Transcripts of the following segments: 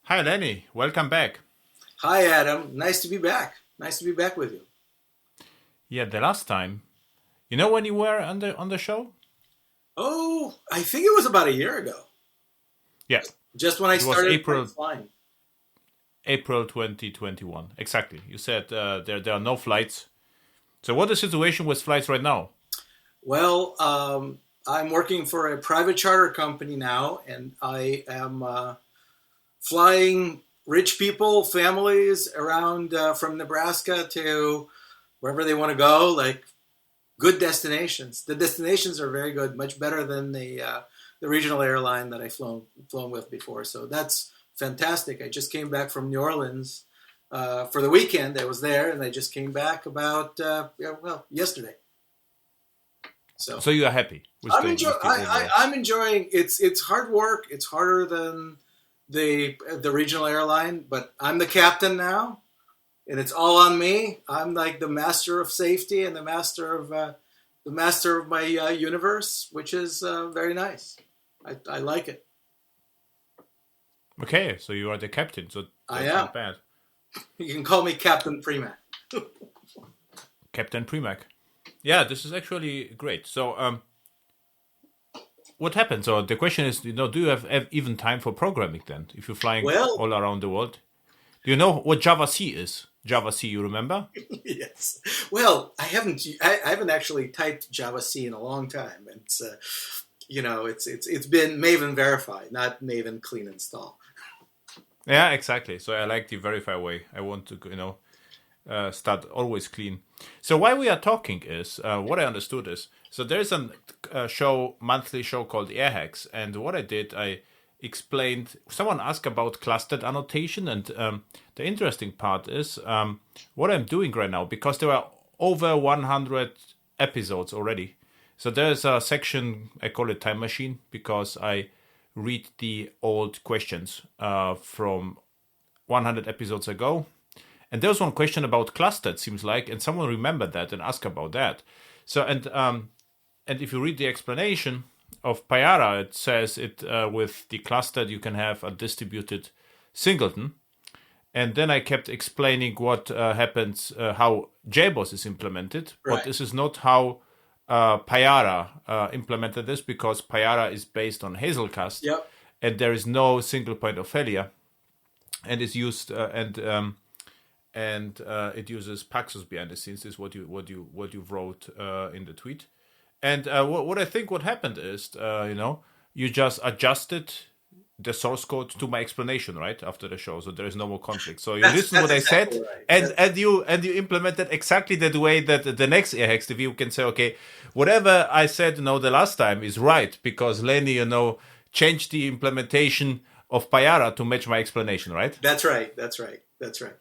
Hi, Lenny. Welcome back. Hi, Adam. Nice to be back. Nice to be back with you. Yeah, the last time. You know when you were on the show? Oh, I think it was about a year ago. Yeah, Just when I it was started April flying. April 2021. Exactly. You said there are no flights. So what is the situation with flights right now? Well, I'm working for a private charter company now, and I am flying rich people, families around from Nebraska to wherever they want to go, like good destinations. The destinations are very good, much better than the regional airline that I flown with before. So that's fantastic. I just came back from New Orleans for the weekend. I was there, and I just came back about yesterday. So So you are happy with I'm the enjoy- with the overall? I'm enjoying. It's hard work. It's harder than the regional airline, but I'm the captain now, and it's all on me. I'm like the master of safety and the master of my universe, which is very nice. I like it. Okay, so you are the captain. So I that's am. not bad. You can call me Captain Primak. Captain Primak. Yeah, this is actually great. So what happened? So the question is, do you have even time for programming then? If you're flying Well, all around the world, do you know what Java C is? Java C, you remember? yes. Well, I haven't actually typed Java C in a long time. It's it's been Maven verified, not Maven clean install. Yeah, exactly. So I like the verify way. I want to, start always clean. So why we are talking is what I understood is so there's a monthly show called Airhacks, and what I did, I explained. Someone asked about clustered annotation, and the interesting part is what I'm doing right now because there are over 100 episodes already. So there's a section I call it time machine because I read the old questions from 100 episodes ago. And there was one question about clustered, seems like, and someone remembered that and asked about that. So and if you read the explanation of Payara, it says it with the clustered you can have a distributed singleton. And then I kept explaining what happens, how JBoss is implemented, but Right. this is not how Payara implemented this because Payara is based on Hazelcast, Yep. and there is no single point of failure, and is used it uses Paxos behind the scenes. Is what you wrote in the tweet. And what I think what happened is, you just adjusted the source code to my explanation right after the show, so there is no more conflict. So you listen That's what I said, exactly right. and you implemented exactly that way that the next Airhex review can say, okay, whatever I said, the last time is right because Lenny, changed the implementation of Payara to match my explanation, right? That's right. That's right. That's right.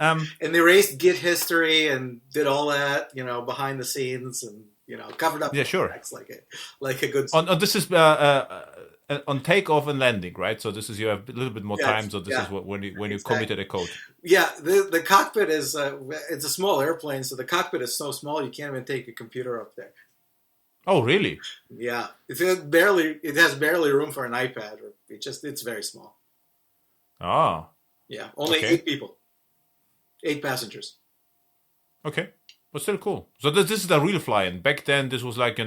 um, And they erased Git history and did all that, behind the scenes, and covered up yeah, the sure. cracks like a good. On this is on takeoff and landing, right? So this is you have a little bit more Yes, time. So this yeah, is when you exactly. committed a code. Yeah, the cockpit is it's a small airplane, so the cockpit is so small you can't even take a computer up there. Oh, really? Yeah, it has barely room for an iPad, or it's very small. Ah, Yeah, only okay, 8 people, 8 passengers. okay, but still cool. So this is the real flying. Back then, this was like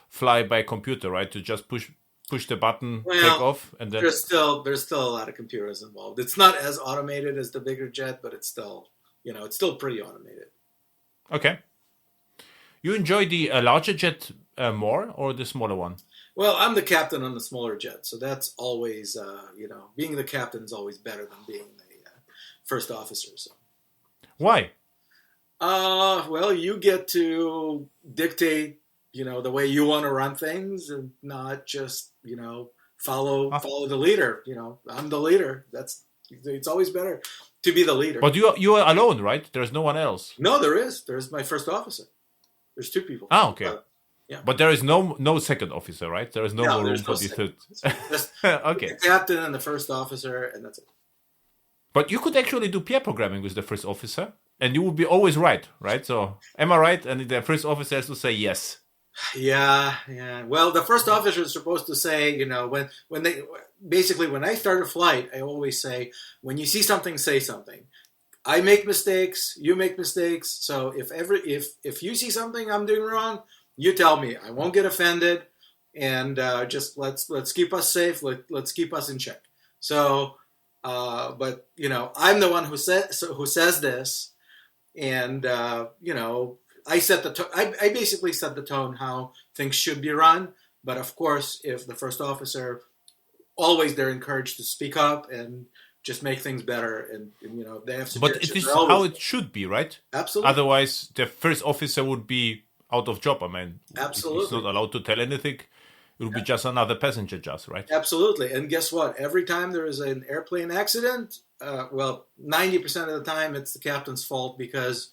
fly by computer, right? To just push the button, take Well, off, and then there's still a lot of computers involved. It's not as automated as the bigger jet, but it's still pretty automated. okay. You enjoy the larger jet more or the smaller one? Well, I'm the captain on the smaller jet, so that's always being the captain is always better than being the first officer. So, Why? well, you get to dictate, the way you want to run things, and not just follow Ah, follow the leader. I'm the leader. It's always better to be the leader. but you are alone, right? There's no one else. No, there is. There's my first officer. There's 2 people. Ah, okay. Yeah. But there is no second officer, right? There is no No, more room there's no for the second third. officer. Just Okay. the captain and the first officer, and that's it. But you could actually do peer programming with the first officer, and you would be always right, right? So, am I right? And the first officer has to say yes. Yeah. Well, the first officer is supposed to say, when they basically when I start a flight, I always say, when you see something, say something. I make mistakes, you make mistakes. So if you see something I'm doing wrong, you tell me. I won't get offended, and just let's keep us safe. Let's keep us in check. So, but I'm the one who says this, and I set the I basically set the tone how things should be run. But of course, if the first officer, always they're encouraged to speak up and just make things better, and they have But it suggestions. is They're how always it should be, right? absolutely, Otherwise, the first officer would be out of job. I mean, if he's not absolutely, allowed to tell anything, it would be just another passenger, just right. absolutely. And guess what? Every time there is an airplane accident, well, 90% of the time it's the captain's fault because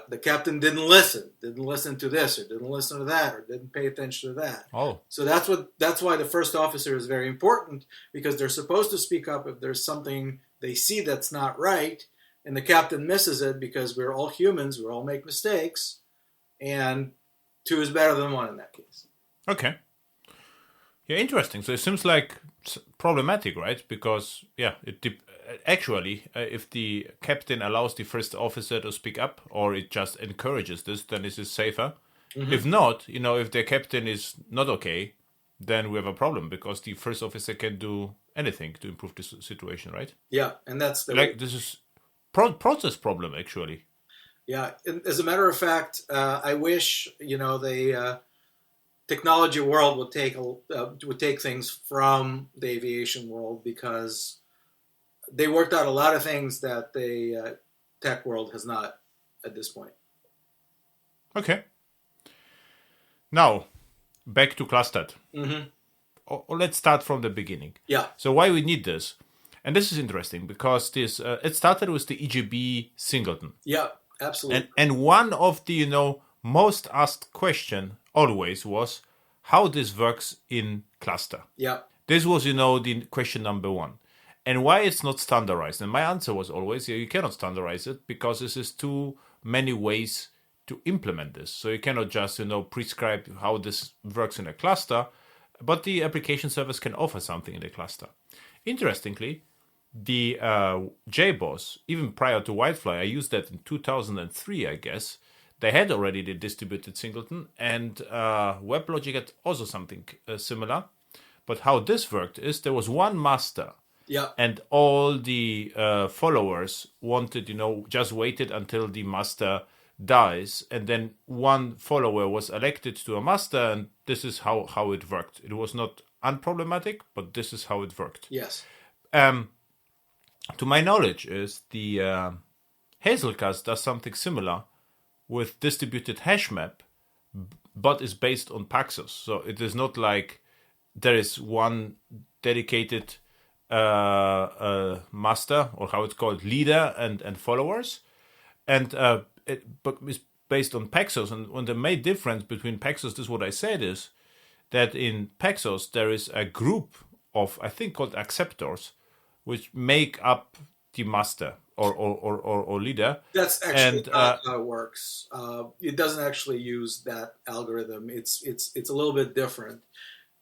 the captain didn't listen to this, or didn't listen to that, or didn't pay attention to that. Oh, So that's why the first officer is very important, because they're supposed to speak up if there's something they see that's not right, and the captain misses it, because we're all humans, we all make mistakes, and two is better than one in that case. okay. Yeah, interesting. So it seems like problematic, right? Because yeah, actually, if the captain allows the first officer to speak up, or it just encourages this, then this is safer. Mm-hmm. If not, if the captain is not okay, then we have a problem because the first officer can do anything to improve the situation, right? Yeah, and that's the Like this is process problem actually. yeah. As a matter of fact, I wish the technology world would take things from the aviation world, because they worked out a lot of things that the tech world has not at this point. Okay. Now back to clustered. Mm-hmm. Or let's start from the beginning. Yeah, So why we need this? And this is interesting because this it started with the EGB Singleton, yeah, absolutely. and one of the most asked question always was how this works in cluster. Yeah, This was the question number one, and why it's not standardized. And my answer was always you cannot standardize it because this is too many ways to implement this. So you cannot just prescribe how this works in a cluster, but the application service can offer something in the cluster. Interestingly, the JBoss, even prior to Whitefly, I used that in 2003, I guess. They had already the distributed singleton, and WebLogic had also something similar. But how this worked is there was one master, yeah, and all the followers wanted, just waited until the master dies, and then one follower was elected to a master, and this is how it worked. It was not unproblematic, but this is how it worked. yes, To my knowledge, is the Hazelcast does something similar with distributed hash map, but is based on Paxos. So it is not like there is one dedicated master, or how it's called, leader and followers, and but it's based on Paxos. And the main difference between Paxos, this is what I said, is that in Paxos there is a group of, I think, called acceptors, which make up the master or leader. that's actually And not how it works. It doesn't actually use that algorithm. It's a little bit different.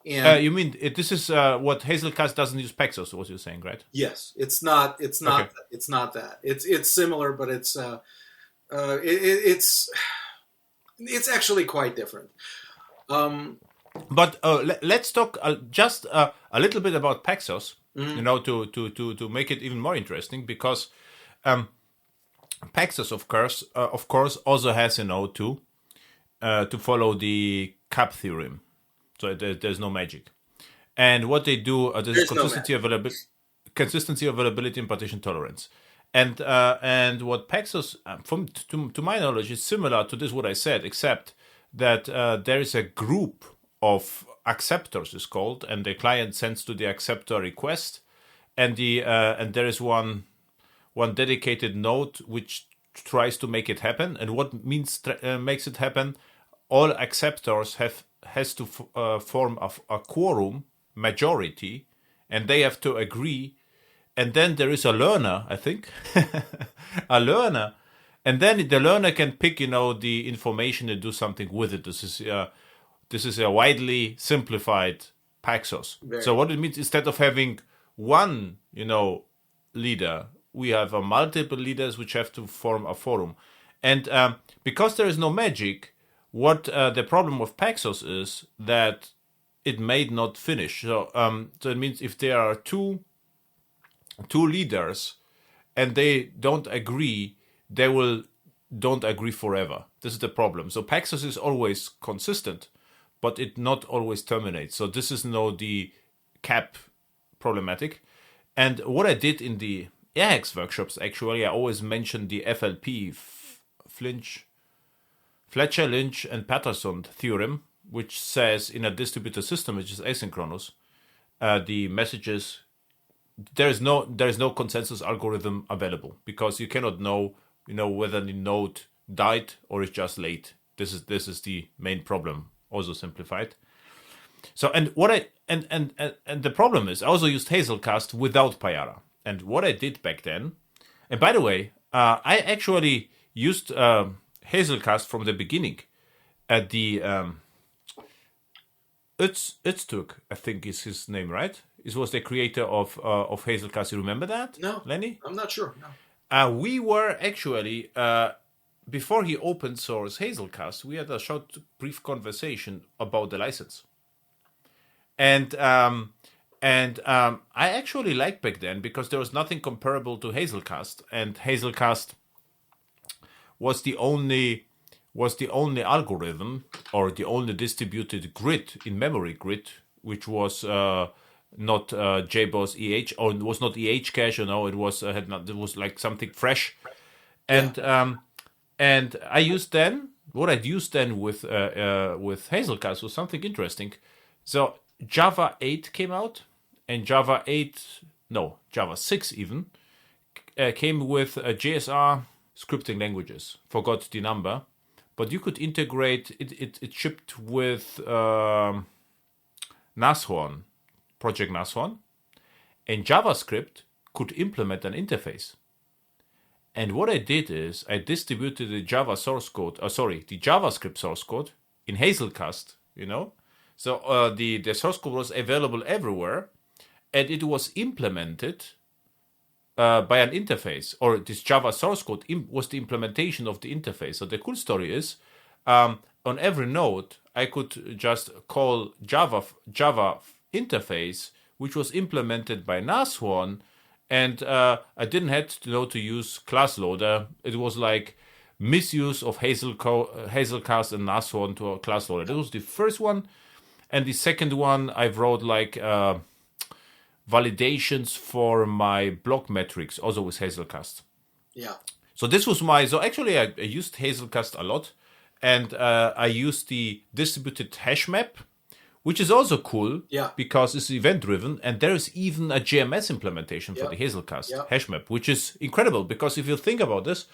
And you mean this is what Hazelcast doesn't use Paxos? What you're saying, right? yes, it's not. Okay. It's not that. It's similar, but it's actually quite different. But let's talk just a little bit about Paxos, to make it even more interesting, because Paxos, of course, also has to follow the CAP theorem. So there's no magic. And what they do, there's There's no consistency, availability, and partition tolerance. And what Paxos, to my knowledge, is similar to this what I said, except that there is a group of acceptors, is called, and the client sends to the acceptor request, and there is one dedicated node which tries to make it happen. And what makes it happen? All acceptors has to form a quorum majority, and they have to agree. And then there is a learner, I think, a learner, and then the learner can pick, the information and do something with it. This is this is a widely simplified Paxos. Very. So what it means, instead of having one, leader, we have multiple leaders which have to form a forum. And because there is no magic, what the problem of Paxos is that it may not finish. So it means if there are two leaders and they don't agree, they don't agree forever. This is the problem. So Paxos is always consistent, but it not always terminates. So this is the cap problematic. And what I did in the AirHacks workshops, actually, I always mention the FLP, Fletcher, Lynch, and Patterson theorem, which says in a distributed system, which is asynchronous, the messages, there is no consensus algorithm available, because you cannot know whether the node died or is just late. This is the main problem, also simplified. So and the problem is I also used Hazelcast without Payara. And what I did back then, and by the way, I actually used Hazelcast from the beginning at the Öztürk, I think is his name, right? It was the creator of Hazelcast. You remember that? No, Lenny? I'm not sure. No. We were actually before he open sourced Hazelcast, we had a short, brief conversation about the license, and I actually liked back then because there was nothing comparable to Hazelcast, and Hazelcast was the only algorithm or the only distributed grid in memory grid which was not JBoss EH, or it was not EH cache, it was it was like something fresh, and I used then what I'd used then with Hazelcast was something interesting. So Java 8 came out, and Java 6 even came with JSR scripting languages. Forgot the number, but you could integrate it. It shipped with Nashorn, Project Nashorn, and JavaScript could implement an interface. And what I did is I distributed the Java source code, the JavaScript source code in Hazelcast, So the source code was available everywhere, and it was implemented by an interface, or this Java source code was the implementation of the interface. So the cool story is, on every node, I could just call Java interface, which was implemented by Nashorn, and I didn't have to use class loader. It was like misuse of Hazelcast and Nashorn to a class loader. That was the first one. And the second one, I wrote like validations for my block metrics, also with Hazelcast. Yeah. So this was so actually I used Hazelcast a lot, and I used the distributed hash map, which is also cool, because it's event driven, and there is even a JMS implementation for the Hazelcast hash map, which is incredible, because if you think about this,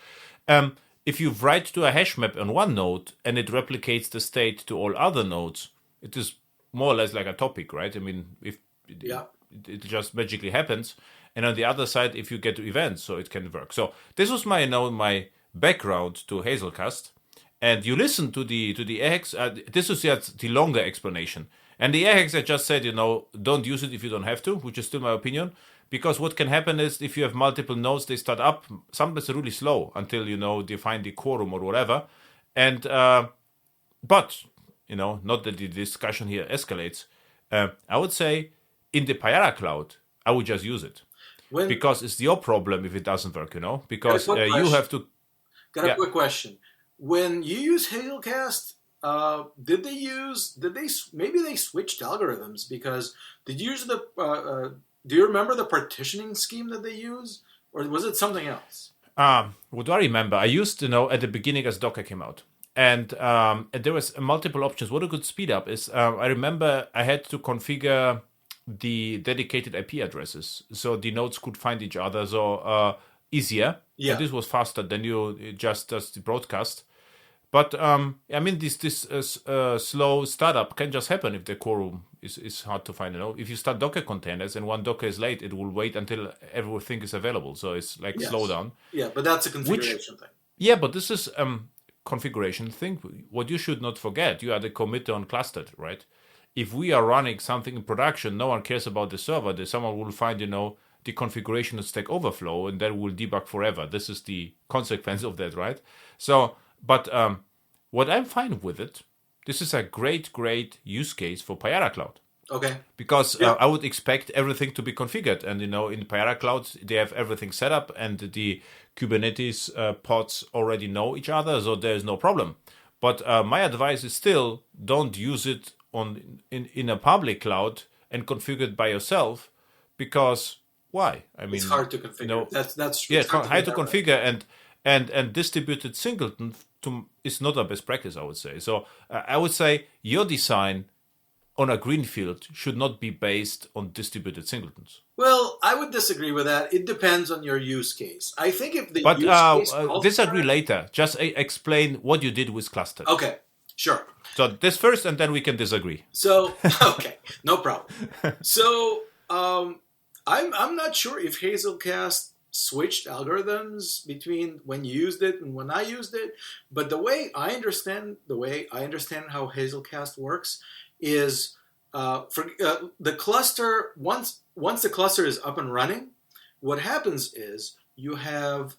if you write to a hash map on one node and it replicates the state to all other nodes, it is more or less like a topic, right? I mean, if it just magically happens, and on the other side, if you get to events, so it can work. So this was my background to Hazelcast. And you listen to the AirHacks. This is just the longer explanation. And the AirHacks, I just said, don't use it if you don't have to, which is still my opinion. Because what can happen is if you have multiple nodes, they start up. Sometimes really slow until, they find the quorum or whatever. And, but, not that the discussion here escalates. I would say in the Payara cloud, I would just use it. Because it's your problem if it doesn't work, Because you have to... Got a quick question. When you use Hazelcast, maybe they switched algorithms, because did you use do you remember the partitioning scheme that they use, or was it something else? What do I remember? I used, at the beginning as Docker came out, and there was multiple options. What I could speed up is, I remember I had to configure the dedicated IP addresses, so the nodes could find each other, so easier. Yeah. And this was faster than you just does the broadcast. But this slow startup can just happen if the quorum is hard to find. If you start Docker containers and one Docker is late, it will wait until everything is available. So it's like slow down. Yeah, but that's a configuration thing. Yeah, but this is configuration thing. What you should not forget, you are the committer on clustered, right? If we are running something in production, no one cares about the server. Someone will find, the configuration of Stack Overflow, and then will debug forever. This is the consequence of that, right? So, but what I'm fine with it, this is a great use case for Payara Cloud. Okay. Because I would expect everything to be configured. And, in Payara Cloud, they have everything set up, and the Kubernetes pods already know each other, so there's no problem. But my advice is still, don't use it in a public cloud and configure it by yourself, because why? I mean, it's hard to configure. That's yeah, it's hard to configure, and distributed singleton is not a best practice, I would say. So I would say your design on a greenfield should not be based on distributed singletons. Well, I would disagree with that. It depends on your use case. I think if the use case disagree later. Just explain what you did with cluster. Okay, sure. So this first, and then we can disagree. So okay, no problem. So I'm not sure if Hazelcast switched algorithms between when you used it and when I used it, but the way I understand how Hazelcast works is for the cluster. Once the cluster is up and running, what happens is you have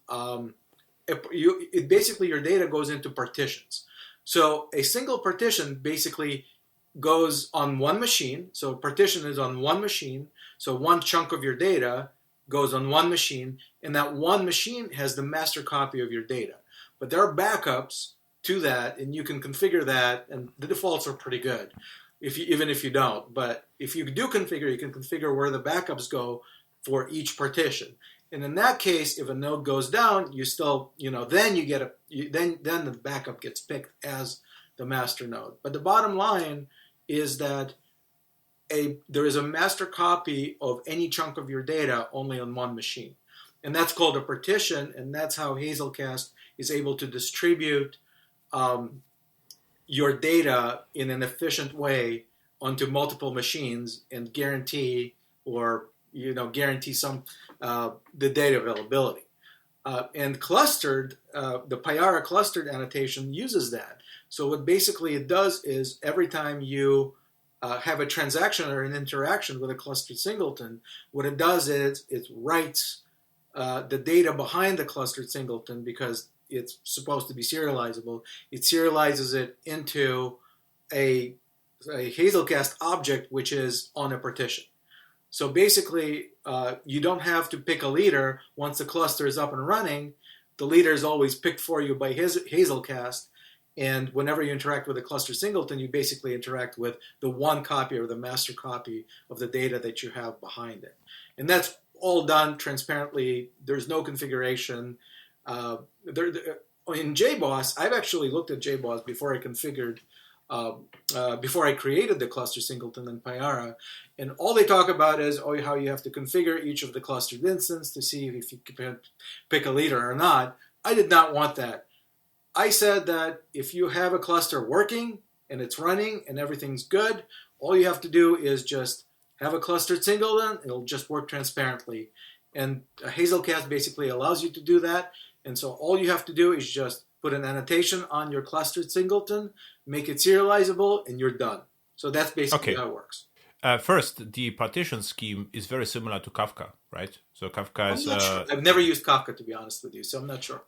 basically your data goes into partitions. So a single partition basically goes on one machine. So a partition is on one machine. So one chunk of your data goes on one machine, and that one machine has the master copy of your data. But there are backups to that, and you can configure that, and the defaults are pretty good, even if you don't. But if you do configure, you can configure where the backups go for each partition. And in that case, if a node goes down, you still, then you get then the backup gets picked as the master node. But the bottom line is that there is a master copy of any chunk of your data only on one machine. And that's called a partition, and that's how Hazelcast is able to distribute your data in an efficient way onto multiple machines and guarantee some the data availability. And clustered, the Payara clustered annotation uses that. So what basically it does is every time you have a transaction or an interaction with a clustered singleton, what it does is it writes the data behind the clustered singleton, because it's supposed to be serializable. It serializes it into a Hazelcast object, which is on a partition. So basically, you don't have to pick a leader once the cluster is up and running. The leader is always picked for you by Hazelcast. And whenever you interact with a cluster singleton, you basically interact with the one copy or the master copy of the data that you have behind it. And that's all done transparently. There's no configuration. In JBoss, I've actually looked at JBoss before I configured, before I created the cluster singleton in Payara. And all they talk about is how you have to configure each of the clustered instance to see if you can pick a leader or not. I did not want that. I said that if you have a cluster working and it's running and everything's good, all you have to do is just have a clustered singleton. It'll just work transparently. And Hazelcast basically allows you to do that. And so all you have to do is just put an annotation on your clustered singleton, make it serializable, and you're done. So that's basically how it works. First, the partition scheme is very similar to Kafka, right? So Kafka is... Sure. I've never used Kafka, to be honest with you, so I'm not sure.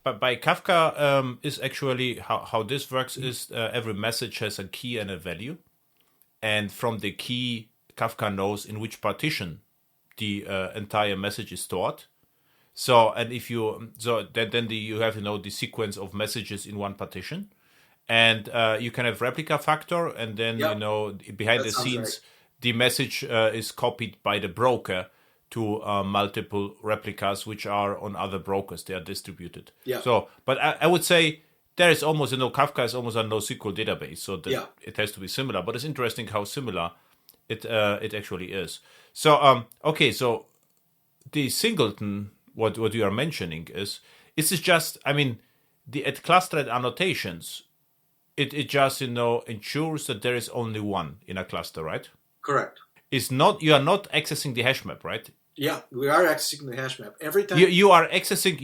But by Kafka is actually how this works is every message has a key and a value. And from the key, Kafka knows in which partition the entire message is stored. So, and if you, you have, the sequence of messages in one partition. And you can have replica factor, and then, behind the scenes, right, the message is copied by the broker to multiple replicas, which are on other brokers. They are distributed. Yeah. So, but I would say there is almost, Kafka is almost a NoSQL database, so it has to be similar. But it's interesting how similar it actually is. So, so the singleton, what you are mentioning is just, the at clustered annotations, it just, ensures that there is only one in a cluster, right? Correct. is not, you are not accessing the hash map, right? Yeah, we are accessing the hash map every time. You are accessing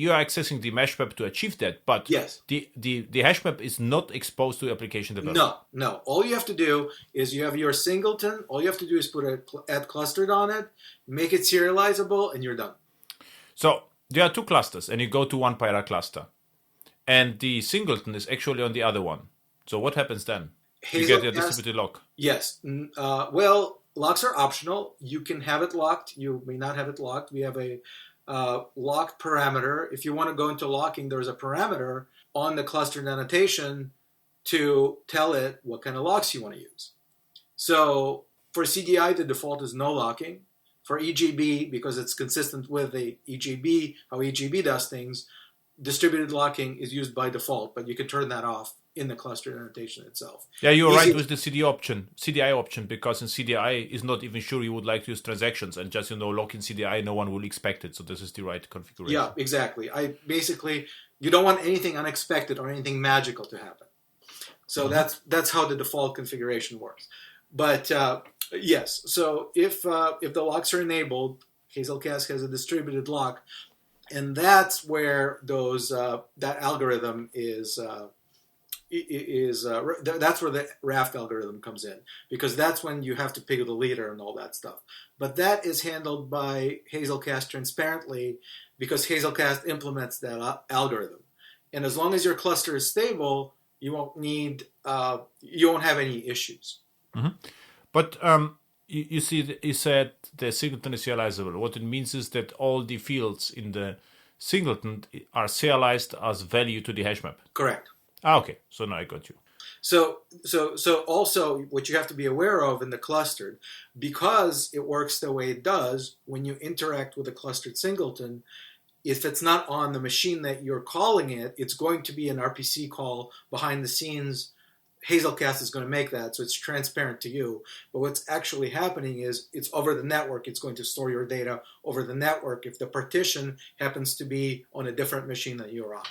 the hash map to achieve that, but Yes. the hash map is not exposed to application development. No. All you have to do is you have your singleton. All you have to do is put add clustered on it, make it serializable, and you're done. So there are two clusters, and you go to one Pyra cluster, and the singleton is actually on the other one. So what happens then? You get a distributed lock. Yes. Well, locks are optional. You can have it locked. You may not have it locked. We have a locked parameter. If you want to go into locking, there's a parameter on the clustered annotation to tell it what kind of locks you want to use. So for CDI, the default is no locking. For EGB, because it's consistent with the EGB, how EGB does things, distributed locking is used by default, but you can turn that off in the clustered annotation itself. Yeah, you're right with the CDI option, because in CDI is not even sure you would like to use transactions, and just lock in CDI, no one will expect it. So this is the right configuration. Yeah, exactly. You don't want anything unexpected or anything magical to happen. So that's how the default configuration works. But yes, so if the locks are enabled, Hazelcast has a distributed lock, and that's where that algorithm is. That's where the Raft algorithm comes in, because that's when you have to pick the leader and all that stuff. But that is handled by Hazelcast transparently, because Hazelcast implements that algorithm. And as long as your cluster is stable, you won't have any issues. Mm-hmm. But you see, you said the singleton is serializable. What it means is that all the fields in the singleton are serialized as value to the hash map. Correct. Okay, so now I got you. So also what you have to be aware of in the clustered, because it works the way it does, when you interact with a clustered singleton, if it's not on the machine that you're calling it, it's going to be an RPC call behind the scenes. Hazelcast is going to make that, so it's transparent to you. But what's actually happening is it's over the network. It's going to store your data over the network if the partition happens to be on a different machine that you're on.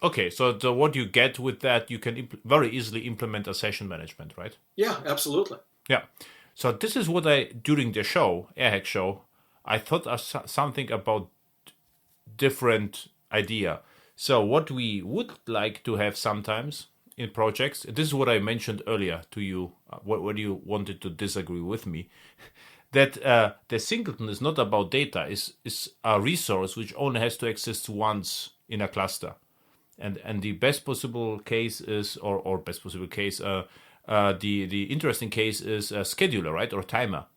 Okay. So what you get with that, you can very easily implement a session management, right? Yeah, absolutely. Yeah. So this is what during the show, AirHack show, I thought of something about different idea. So what we would like to have sometimes in projects, this is what I mentioned earlier to you, what you wanted to disagree with me, that the singleton is not about data, is a resource which only has to exist once in a cluster. And the best possible case is, or best possible case, the interesting case is a scheduler, right, or timer.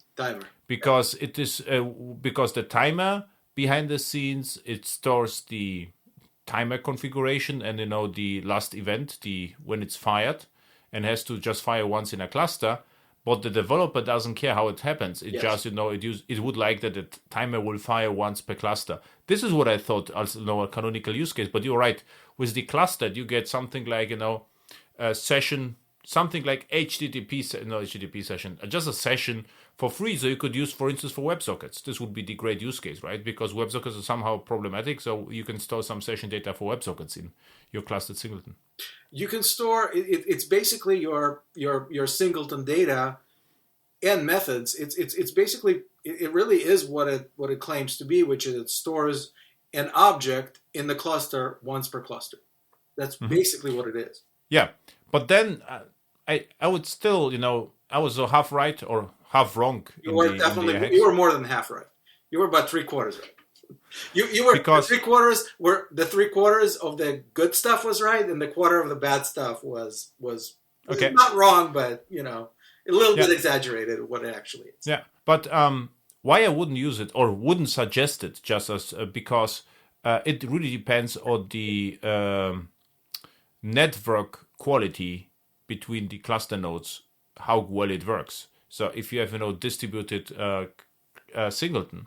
Because it is because the timer behind the scenes, it stores the timer configuration and the last event, when it's fired, and has to just fire once in a cluster. But the developer doesn't care how it happens. It just it would like that the timer will fire once per cluster. This is what I thought as a canonical use case. But you're right. With the clustered, you get something like a session, something like HTTP session, just a session for free. So you could use, for instance, for WebSockets. This would be the great use case, right? Because WebSockets are somehow problematic, so you can store some session data for WebSockets in your clustered singleton. You can store it's basically your singleton data and methods. It's basically, it really is what it claims to be, which is it stores an object in the cluster once per cluster. That's basically what it is. Yeah, but then I would still, I was half right or half wrong. You were more than half right. You were about 3/4 right. You were because 3/4 were the 3/4 of the good stuff was right, and the quarter of the bad stuff was okay. Not wrong, but a little bit exaggerated what it actually is. Yeah, but why I wouldn't use it or wouldn't suggest it just as because it really depends on the network quality between the cluster nodes, how well it works. So if you have distributed singleton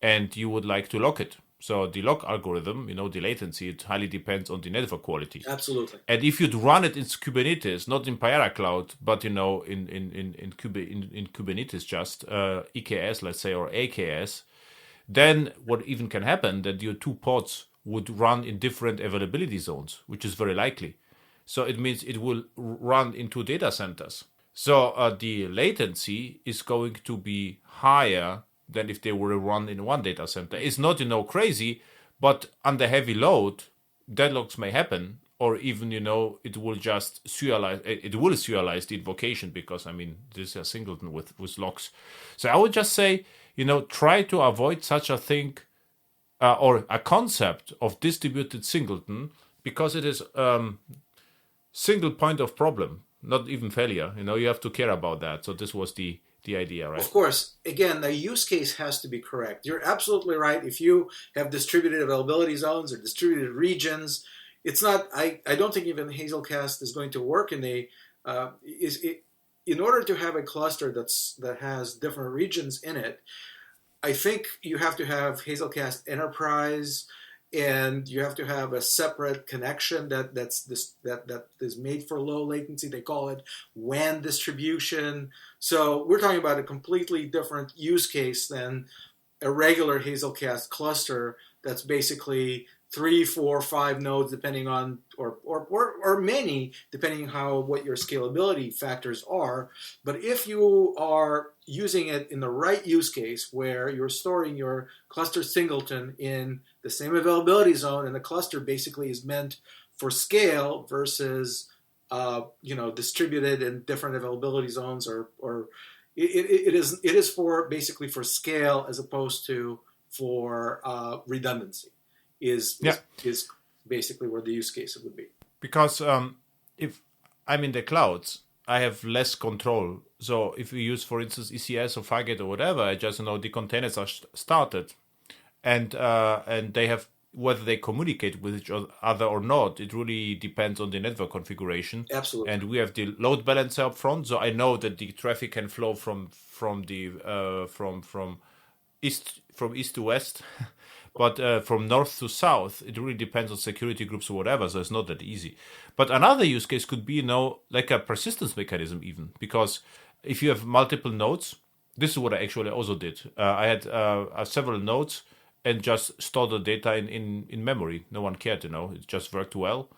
and you would like to lock it, so the lock algorithm, the latency, it highly depends on the network quality. Absolutely. And if you'd run it in Kubernetes, not in Pyra Cloud, but in Kubernetes, just EKS, let's say, or AKS, then what even can happen that your two pods would run in different availability zones, which is very likely. So it means it will run into data centers. So the latency is going to be higher than if they were run in one data center. It's not, crazy, but under heavy load, deadlocks may happen, or even, it will just serialize the invocation because, this is a singleton with locks. So I would just say, try to avoid such a thing or a concept of distributed singleton because it is single point of problem, not even failure. You have to care about that. So this was the idea, right? Of course, again, the use case has to be correct. You're absolutely right. If you have distributed availability zones or distributed regions, it's not. I don't think even Hazelcast is going to work in in order to have a cluster that has different regions in it. I think you have to have Hazelcast Enterprise, and you have to have a separate connection that is made for low latency. They call it WAN distribution. So we're talking about a completely different use case than a regular Hazelcast cluster that's basically 3, 4, 5 nodes, depending on, or many, depending on what your scalability factors are. But if you are using it in the right use case, where you're storing your cluster singleton in the same availability zone, and the cluster basically is meant for scale versus, distributed in different availability zones, or it is for basically for scale as opposed to for redundancy. Is basically where the use case would be. Because if I'm in the clouds, I have less control. So if we use, for instance, ECS or Fargate or whatever, I just know the containers are started, and they have, whether they communicate with each other or not, it really depends on the network configuration. Absolutely. And we have the load balancer up front, so I know that the traffic can flow from east to west. But from north to south, it really depends on security groups or whatever, so it's not that easy. But another use case could be, like a persistence mechanism even, because if you have multiple nodes, this is what I actually also did. I had several nodes and just stored the data in memory. No one cared, it just worked well.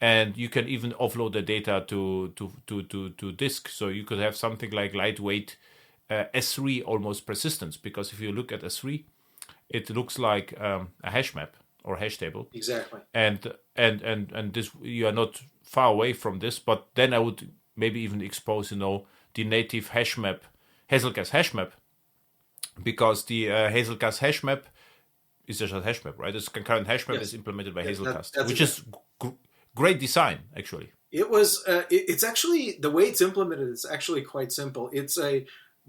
And you can even offload the data to disk, so you could have something like lightweight S3 almost persistence, because if you look at S3, it looks like a hash map or hash table. Exactly. And this, you are not far away from this, but then I would maybe even expose, the native hash map, Hazelcast hash map, because the Hazelcast hash map is just a hash map, right? This concurrent hash map is implemented by Hazelcast, which is great design, actually. It was. It's actually, the way it's implemented is actually quite simple. It's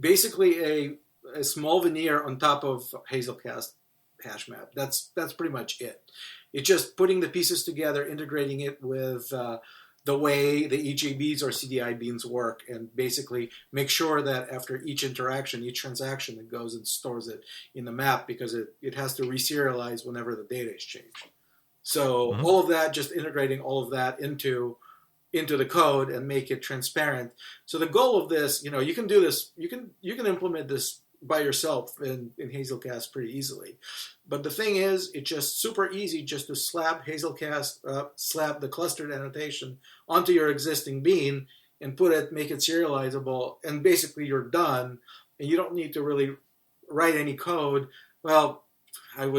basically a small veneer on top of Hazelcast hash map. That's pretty much it. It's just putting the pieces together, integrating it with the way the EJBs or CDI beans work, and basically make sure that after each interaction, each transaction, it goes and stores it in the map, because it has to reserialize whenever the data is changed. So all of that, just integrating all of that into the code and make it transparent. So the goal of this, you can do this, you can implement this by yourself in Hazelcast pretty easily. But the thing is, it's just super easy just to slap Hazelcast, slap the clustered annotation onto your existing bean and make it serializable, and basically you're done, and you don't need to really write any code. Well,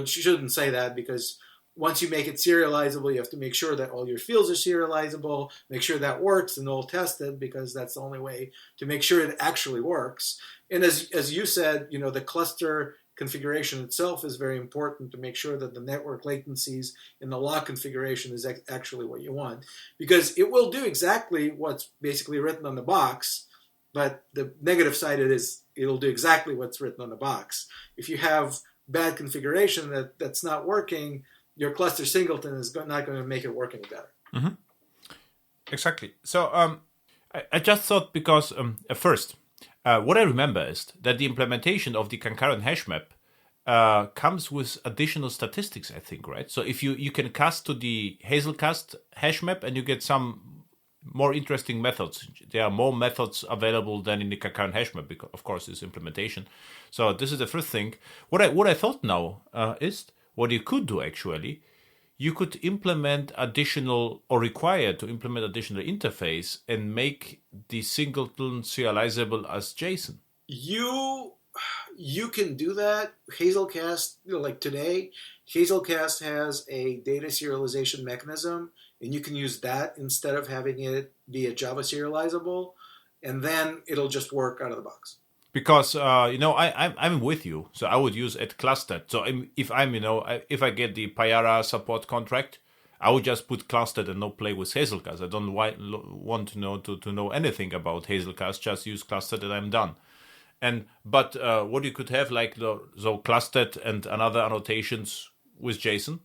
shouldn't say that, because once you make it serializable, you have to make sure that all your fields are serializable, make sure that works, and all tested, because that's the only way to make sure it actually works. And as you said, the cluster configuration itself is very important to make sure that the network latencies in the lock configuration is actually what you want, because it will do exactly what's basically written on the box, but the negative side is it'll do exactly what's written on the box. If you have bad configuration that's not working, your cluster singleton is not going to make it work any better. Mm-hmm. Exactly. So I just thought, because at first, what I remember is that the implementation of the concurrent hash map comes with additional statistics, I think, right? So if you can cast to the Hazelcast hash map, and you get some more interesting methods. There are more methods available than in the concurrent hash map, because, of course, it's implementation. So this is the first thing. What I thought now is, what you could do actually, you could implement additional or require to implement additional interface and make the singleton serializable as JSON. You can do that. Hazelcast, like today, Hazelcast has a data serialization mechanism, and you can use that instead of having it be a Java serializable, and then it'll just work out of the box. Because I'm with you, so I would use at clustered. So if if I get the Payara support contract, I would just put clustered and not play with Hazelcast. I don't want to know anything about Hazelcast. Just use clustered and I'm done. But what you could have like so clustered and another annotations with JSON,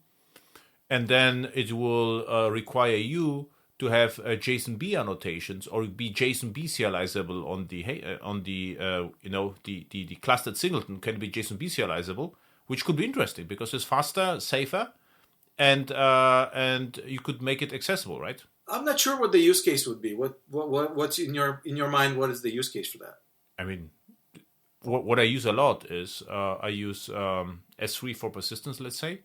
and then it will require you to have JSON B annotations or be JSON B serializable on the clustered singleton can be JSON B serializable, which could be interesting because it's faster, safer, and you could make it accessible, right? I'm not sure what the use case would be. What's in your mind? What is the use case for that? I mean, what I use a lot is I use S3 for persistence, let's say,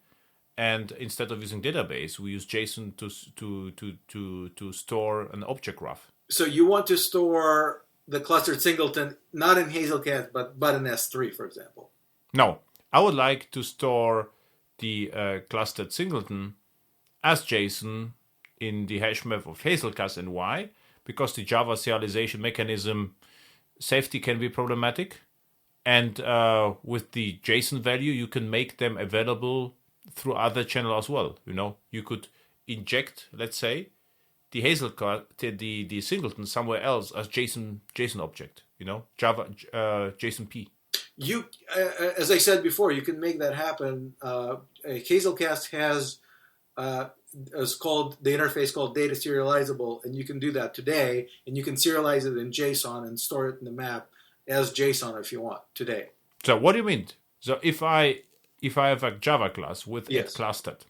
and instead of using database, we use JSON to store an object graph. So you want to store the clustered singleton not in Hazelcast but in S3, for example? No, I would like to store the clustered singleton as JSON in the hash map of Hazelcast. And why? Because the Java serialization mechanism safety can be problematic. And with the JSON value, you can make them available through other channels as well. You could inject, let's say, the Hazelcast, the singleton somewhere else as JSON object. Java JSON P. You, as I said before, you can make that happen. Hazelcast has the interface called data serializable, and you can do that today. And you can serialize it in JSON and store it in the map as JSON if you want today. So what do you mean? So if I have a Java class with it clustered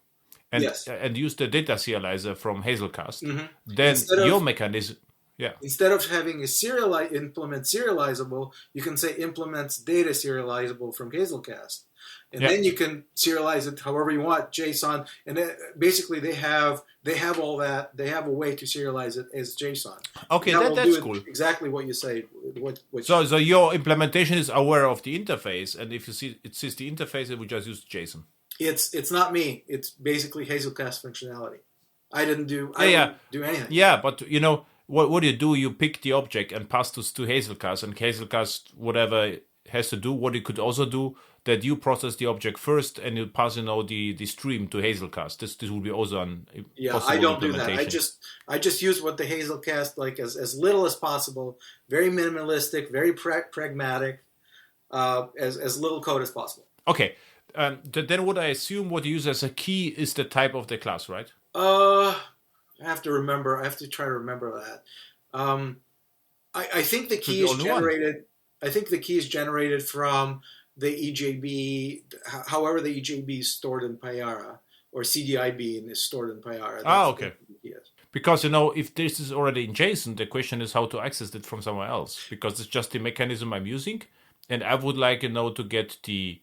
and use the data serializer from Hazelcast, then your mechanism, instead of having a implement serializable, you can say implements data serializable from Hazelcast. And then you can serialize it however you want, JSON. And basically, they have all that. They have a way to serialize it as JSON. Okay, that's cool. Exactly what you say. So your implementation is aware of the interface, and if you see it sees the interface, it will just use JSON. It's not me. It's basically Hazelcast functionality. I didn't do anything. Yeah, but what do? You pick the object and pass this to Hazelcast, and Hazelcast whatever it has to do. What it could also do that you process the object first and you pass the stream to Hazelcast. This will be also an I don't do that. I just use what the Hazelcast like as little as possible, very minimalistic, very pragmatic, as little code as possible. Okay, then what I assume what you use as a key is the type of the class, right? I have to remember. I have to try to remember that. I think the key is generated. I think the key is generated from the EJB, however the EJB is stored in Payara, or CDIB and is stored in Payara. Okay. Because, if this is already in JSON, the question is how to access it from somewhere else. Because it's just the mechanism I'm using. And I would like, to get the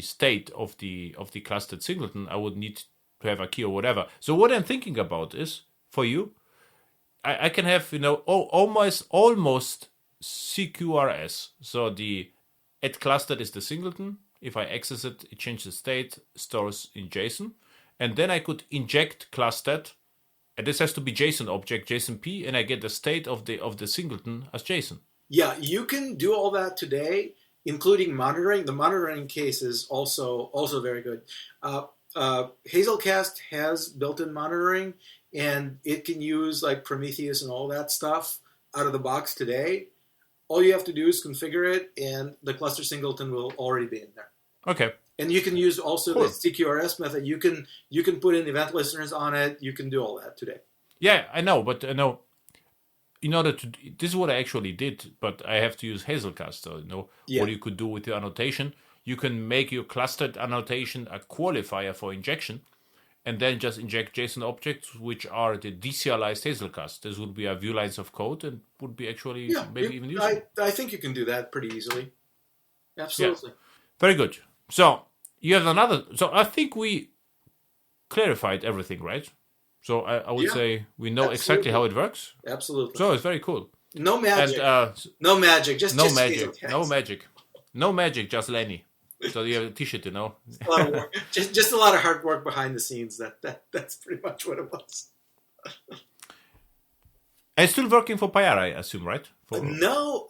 state of the clustered singleton, I would need to have a key or whatever. So what I'm thinking about is, for you, I can have, almost CQRS. So the at clustered is the singleton. If I access it, it changes the state, stores in JSON. And then I could inject clustered. And this has to be JSON object, JSON P, and I get the state of the singleton as JSON. Yeah, you can do all that today, including monitoring. The monitoring case is also very good. Hazelcast has built-in monitoring, and it can use like Prometheus and all that stuff out of the box today. All you have to do is configure it, and the cluster singleton will already be in there. Okay. And you can use also the CQRS method. You can put in event listeners on it. You can do all that today. Yeah, I know, but in order to this is what I actually did, but I have to use Hazelcast. So what you could do with your annotation, you can make your clustered annotation a qualifier for injection, and then just inject JSON objects, which are the deserialized Hazelcast. This would be a view lines of code and would be actually maybe even useful. I think you can do that pretty easily. Absolutely. Yeah. Very good. So you have another. So I think we clarified everything, right? So I would Yeah, say we know exactly how it works. absolutely. So it's very cool. No And magic, no magic, no just magic, no Singletons. magic, no magic, just Lenny. So you have a T-shirt, you know. A lot of work, just a lot of hard work behind the scenes. That's pretty much what it was. And still working for Payara, I assume, right? No,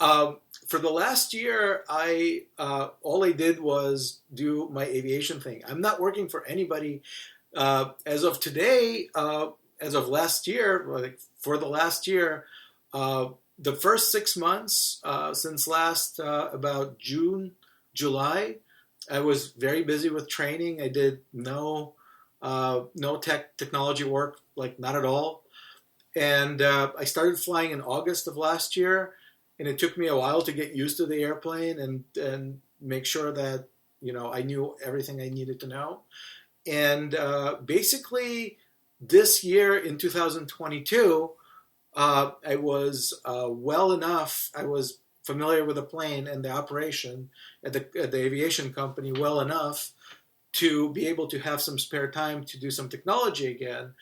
for the last year, I all I did was do my aviation thing. I'm not working for anybody as of today. As of last year, like for the last year, the first 6 months since last about June, July, I was very busy with training. I did no technology work, like not at all. And I started flying in August of last year, and it took me a while to get used to the airplane and make sure that I knew everything I needed to know. And basically, this year in 2022, I was well enough. I was familiar with the plane and the operation at the aviation company well enough to be able to have some spare time to do some technology again.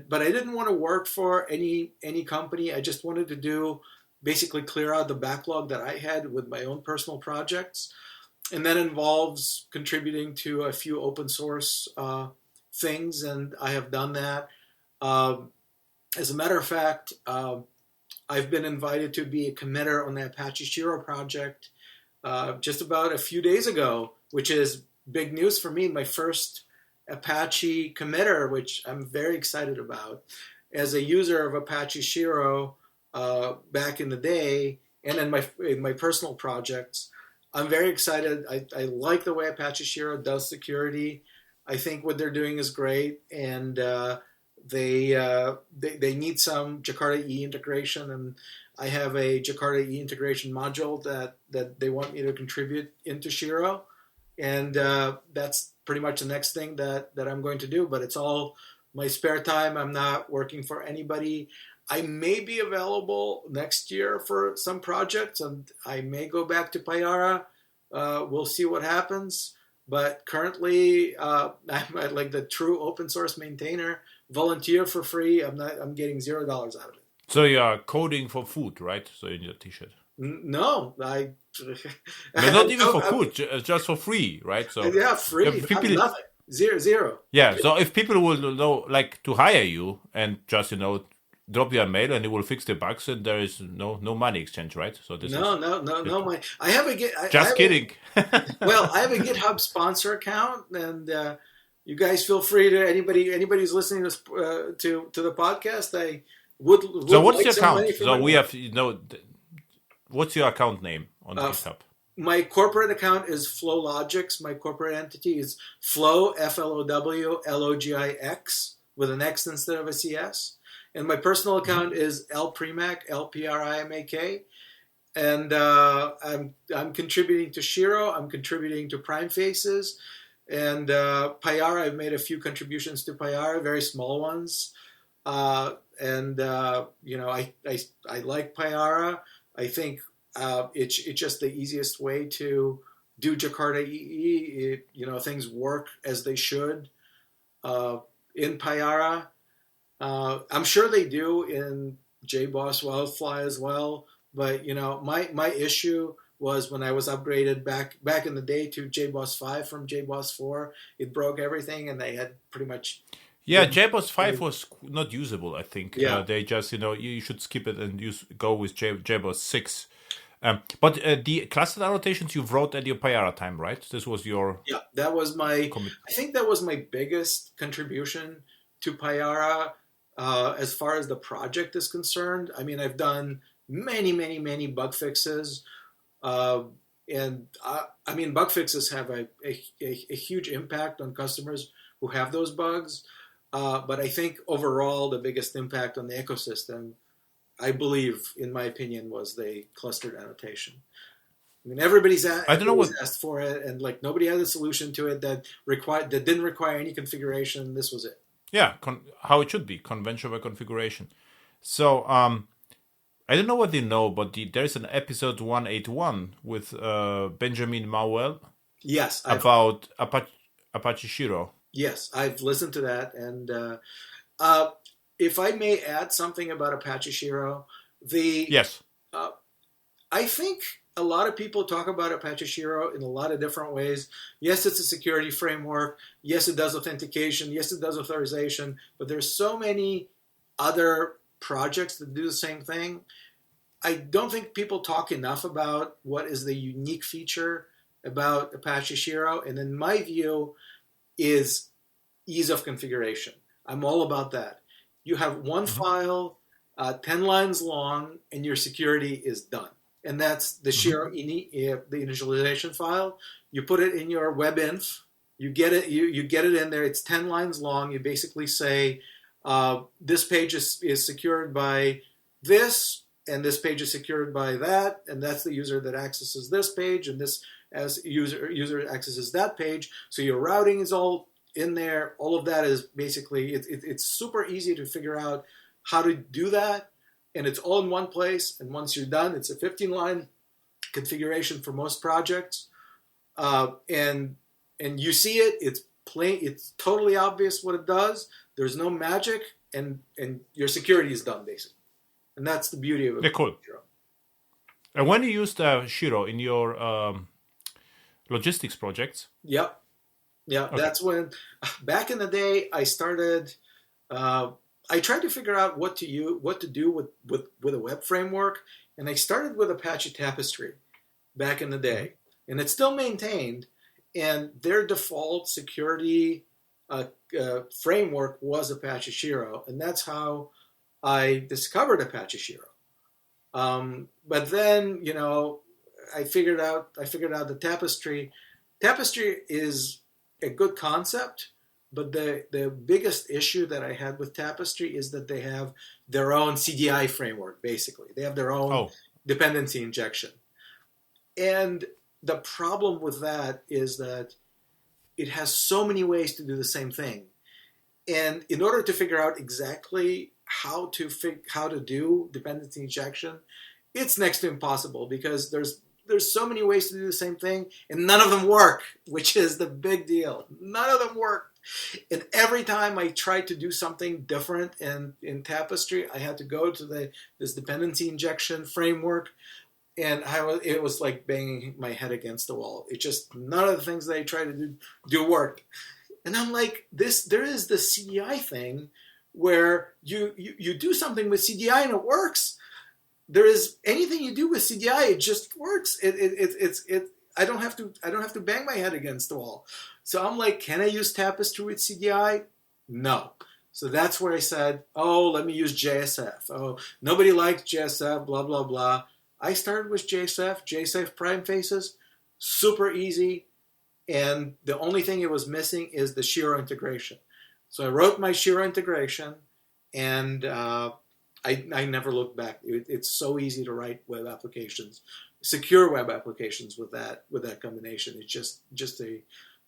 But I didn't want to work for any company. I just wanted to do basically clear out the backlog that I had with my own personal projects, and that involves contributing to a few open source things, and I have done that. As a matter of fact, I've been invited to be a committer on the Apache Shiro project just about a few days ago, which is big news for me. My first Apache committer, which I'm very excited about. As a user of Apache Shiro back in the day, and in my personal projects, I'm very excited. I like the way Apache Shiro does security. I think what they're doing is great, and they need some Jakarta E integration, and I have a Jakarta E integration module that they want me to contribute into Shiro, and that's pretty much the next thing that I'm going to do. But it's all my spare time. I'm not working for anybody. I may be available next year for some projects, and I may go back to Payara. We'll see what happens. But currently, I'm like the true open source maintainer, volunteer for free. I'm getting $0 out of it. So you are coding for food, right? So in your T-shirt. No, But not even for food, just for free, right? So yeah, free, people, nothing, zero. Yeah. So if people will know, like, to hire you and just drop your mail and it will fix the bugs, and there is no money exchange, right? So this no. I have a just kidding. Well, I have a GitHub sponsor account, and you guys feel free to anybody who's listening to the podcast. I would so what's like your account? So we money. have what's your account name on GitHub? My corporate account is FlowLogix. My corporate entity is Flow, FLOW, with an X instead of a CS. And my personal account is Primak, LPRIMAK. And I'm contributing to Shiro. I'm contributing to Prime Faces. And Payara, I've made a few contributions to Payara, very small ones. I like Payara. I think it's just the easiest way to do Jakarta EE. Things work as they should in Payara. I'm sure they do in JBoss Wildfly as well. But my issue was when I was upgraded back in the day to JBoss 5 from JBoss 4. It broke everything, and they had pretty much. Yeah, JBoss 5 was not usable, I think. Yeah. They just, you should skip it and go with JBoss 6. But the cluster annotations you wrote at your Payara time, right? This was your... Yeah, that was I think that was my biggest contribution to Payara as far as the project is concerned. I mean, I've done many bug fixes. And bug fixes have a huge impact on customers who have those bugs. But I think overall, the biggest impact on the ecosystem, I believe, in my opinion, was the clustered annotation. I mean, everybody's asked for it, and like nobody had a solution to it that didn't require any configuration. This was it. Yeah, how it should be, conventional configuration. So, I don't know what you know, but there's an episode 181 with Benjamin Mauel. Yes. About Apache Shiro. Yes, I've listened to that, and uh, if I may add something about Apache Shiro, the Yes. uh, I think a lot of people talk about Apache Shiro in a lot of different ways. Yes, it's a security framework. Yes, it does authentication. Yes, it does authorization. But there's so many other projects that do the same thing. I don't think people talk enough about what is the unique feature about Apache Shiro. And in my view, is ease of configuration. I'm all about that. You have one Hmm. file, 10 lines long, and your security is done. And that's the Hmm. Shiro the initialization file. You put it in your webinf. You get it. You get it in there. It's 10 lines long. You basically say this page is secured by this, and this page is secured by that, and that's the user that accesses this page, and this as user accesses that page. So your routing is all in there. All of that is basically it's super easy to figure out how to do that, and it's all in one place. And once you're done, it's a 15-line configuration for most projects, and you see it. It's plain. It's totally obvious what it does. There's no magic, and your security is done basically, and that's the beauty of it. Yeah, cool. And when you used Shiro in your logistics projects, Yep. Yeah, okay. that's when back in the day I started. Uh, I tried to figure out what to do with a web framework, and I started with Apache Tapestry back in the Hmm. day, and it's still maintained. And their default security framework was Apache Shiro, and that's how I discovered Apache Shiro. But then, I figured out the Tapestry. Tapestry is a good concept, but the biggest issue that I had with Tapestry is that they have their own CDI framework. Basically, they have their own Oh, dependency injection, and the problem with that is that it has so many ways to do the same thing. And in order to figure out exactly how to do dependency injection, it's next to impossible because there's so many ways to do the same thing and none of them work, which is the big deal. None of them work. And every time I tried to do something different in Tapestry, I had to go to this dependency injection framework, and it was like banging my head against the wall. It just none of the things that I try to do work. And I'm like, there is the CDI thing where you do something with CDI and it works. There is anything you do with CDI, it just works. It I don't have to bang my head against the wall. So I'm like, can I use Tapestry with CDI? No. So that's where I said, oh, let me use JSF. Oh, nobody likes JSF, blah blah blah. I started with JSF prime faces, super easy, and the only thing it was missing is the Shiro integration. So I wrote my Shiro integration, and I never looked back. It's so easy to write web applications, secure web applications with that combination. It's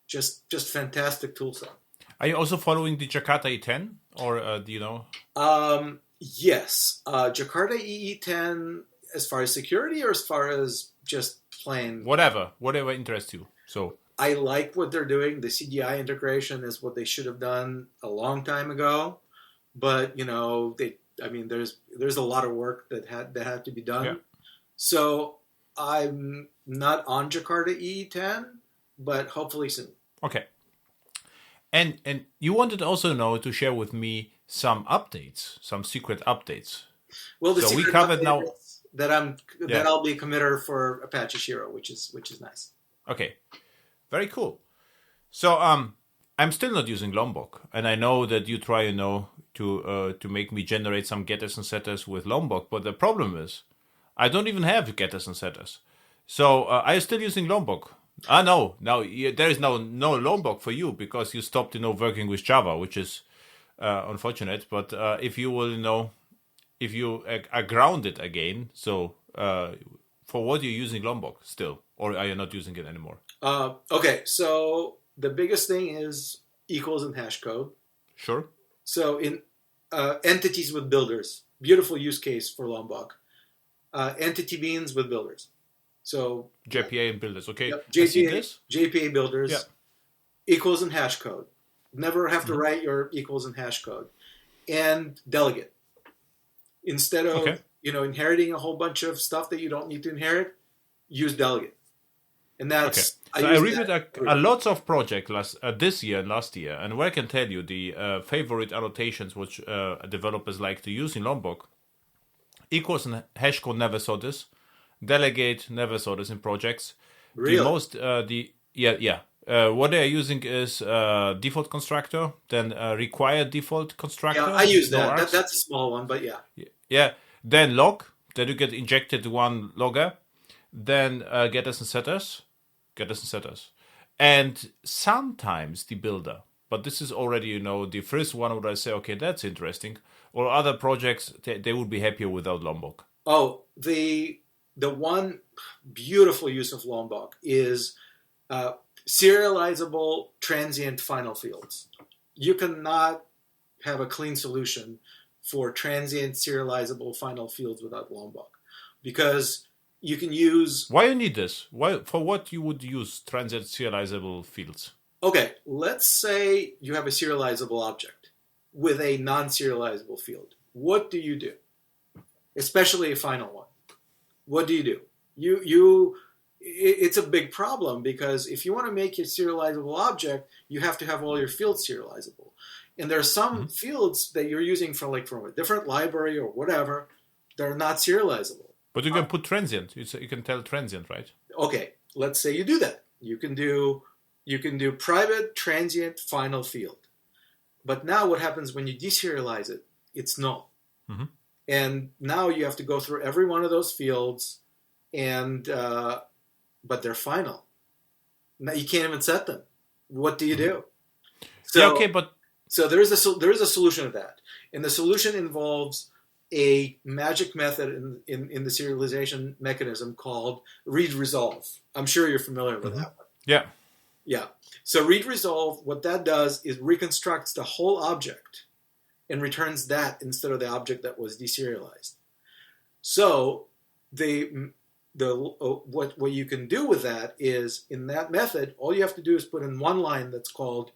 just fantastic tool set. are you also following the Jakarta E10, or do you know? Yes, Jakarta EE10 as far as security or as far as just plain. Whatever interests you. So I like what they're doing. The CDI integration is what they should have done a long time ago, but I mean, there's a lot of work that had to be yeah, done. So I'm not on Jakarta E10, but hopefully soon. okay. And you wanted also know to share with me some updates, some secret updates. Well, the So we secret covered update now. is that Yeah. I'll be a committer for Apache Shiro, which is nice. Okay. Very cool. So I'm still not using Lombok, and I know that you try, to make me generate some getters and setters with Lombok, but the problem is I don't even have getters and setters. So are you still using Lombok? Ah, no, now there is no Lombok for you because you stopped, working with Java, which is unfortunate. But if you will, if you are grounded again, so for what you're using Lombok still, or are you not using it anymore? Okay, so the biggest thing is equals and hash code. Sure. So in entities with builders, beautiful use case for Lombok. Entity beans with builders. So yeah, JPA and builders. Okay, yep, I see JPA this. JPA Yeah. builders equals and hash code. Never have to write your equals and hash code. And delegate. Instead Okay. of inheriting a whole bunch of stuff that you don't need to inherit, use delegate. And Okay. that's So I use reviewed that. a lots of projects this year and last year, and what I can tell you, the favorite annotations which developers like to use in Lombok, equals and hash code never saw this, delegate never saw this in projects. The Really? most what they are using is default constructor, then required default constructor. Yeah, I use No that. args. That's a small one, but yeah. Yeah. Then log, then you get injected one logger, then getters and setters, and sometimes the builder. But this is already, the first one where I say, okay, that's interesting. Or other projects, they would be happier without Lombok. Oh, the one beautiful use of Lombok is serializable transient final fields. You cannot have a clean solution for transient serializable final fields without Lombok, because you can use. Why you need this? Why, for what you would use transient serializable fields? Okay, let's say you have a serializable object with a non-serializable field. What do you do? Especially a final one. What do? It's a big problem, because if you want to make your serializable object, you have to have all your fields serializable. And there are some fields that you're using from a different library or whatever that are not serializable. But you can put transient. You can tell transient, right? Okay, let's say you do that. You can do private transient final field. But now what happens when you deserialize it? It's null. Mm-hmm. And now you have to go through every one of those fields, and but they're final. Now you can't even set them. What do you do? So, yeah, okay, but so there is a solution to that, and the solution involves a magic method in the serialization mechanism called read resolve. I'm sure you're familiar with that one. Yeah. Yeah. So read resolve, what that does is reconstructs the whole object and returns that instead of the object that was deserialized. So what you can do with that is, in that method, all you have to do is put in one line that's called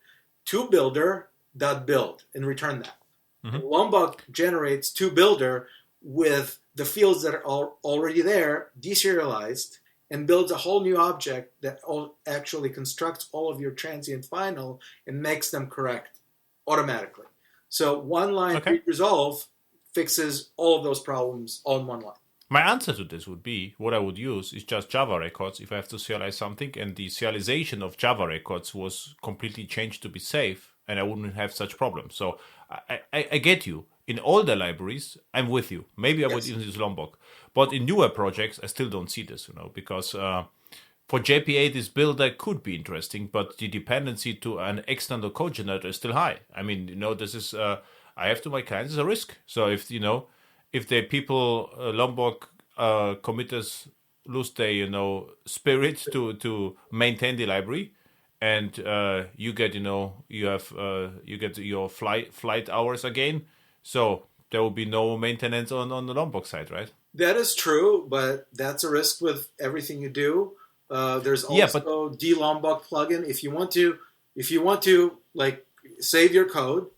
toBuilder.build and return that. Mm-hmm. Lombok generates toBuilder with the fields that are already there, deserialized, and builds a whole new object that actually constructs all of your transient final and makes them correct automatically. So one line read resolve fixes all of those problems all in one line. My answer to this would be, what I would use is just Java records if I have to serialize something, and the serialization of Java records was completely changed to be safe, and I wouldn't have such problems. So I get you. In older libraries, I'm with you. Maybe I would even use Lombok. But in newer projects, I still don't see this, because for JPA, this builder could be interesting, but the dependency to an external code generator is still high. I mean, this is, I have to my clients is a risk. So if the people, Lombok committers lose their, spirit to maintain the library, and you get, you get your flight hours again. So there will be no maintenance on the Lombok side, right? That is true, but that's a risk with everything you do. There's also dlombok plugin. If you want to save your code,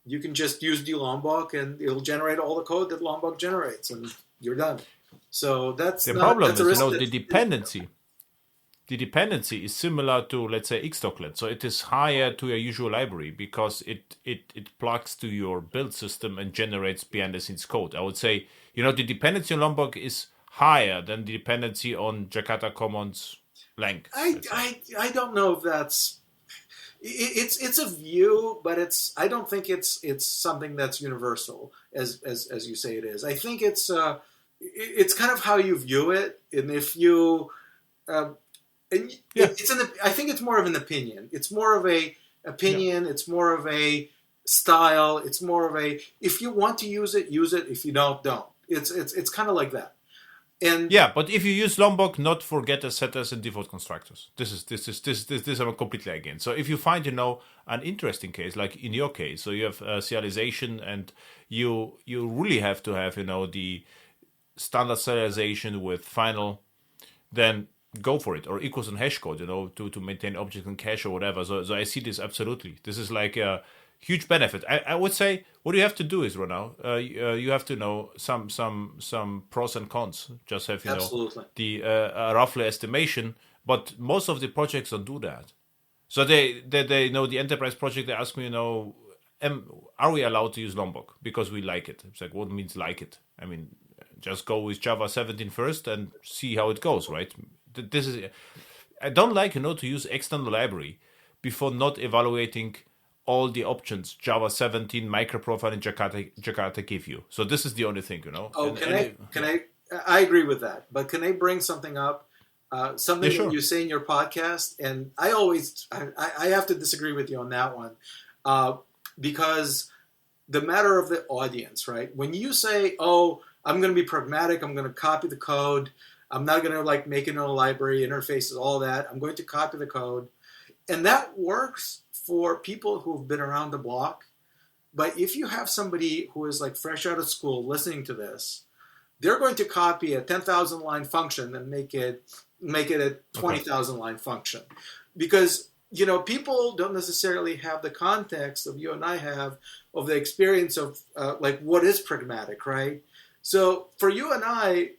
you can just use dlombok and it'll generate all the code that Lombok generates, and you're done. So that's the problem is the dependency. The dependency is similar to, let's say, Xdocklet. So it is higher to your usual library because it plugs to your build system and generates behind the scenes code. I would say, the dependency on Lombok is higher than the dependency on Jakarta Commons Lang. I don't know if that's it's a view, but I don't think it's something that's universal as you say it is. I think it's kind of how you view it, and if you. I think it's more of an opinion. It's more of a opinion. Yeah. It's more of a style. It's more of a, if you want to use it, use it. If you don't. It's kind of like that. And yeah, but if you use Lombok, not for getters, setters, and default constructors, this I'm completely against. So if you find an interesting case, like in your case, so you have serialization, and you really have to have the standard serialization with final, then go for it, or equals and hash code, to maintain objects in cache or whatever. So I see this absolutely. This is like a huge benefit. I would say what you have to do is, Ronald, you have to know some pros and cons. Just have Absolutely. The roughly estimation, but most of the projects don't do that. So they the enterprise project, they ask me, are we allowed to use Lombok because we like it? It's like, what means like it? I mean, just go with Java 17 first and see how it goes, right? This is, I don't like, to use external library before not evaluating all the options Java 17, microprofile, and Jakarta give you. So this is the only thing, Oh, I agree with that, but can I bring something up? Something that you say in your podcast, and I have to disagree with you on that one, because the matter of the audience, right? When you say, "Oh, I'm going to be pragmatic. I'm going to copy the code. I'm not going to make it in a library, interfaces, all that. I'm going to copy the code," and that works for people who've been around the block. But if you have somebody who is fresh out of school listening to this, they're going to copy a 10,000 line function and make it a 20,000 line function, because people don't necessarily have the context of you and I have of the experience of what is pragmatic, right? So for you and I,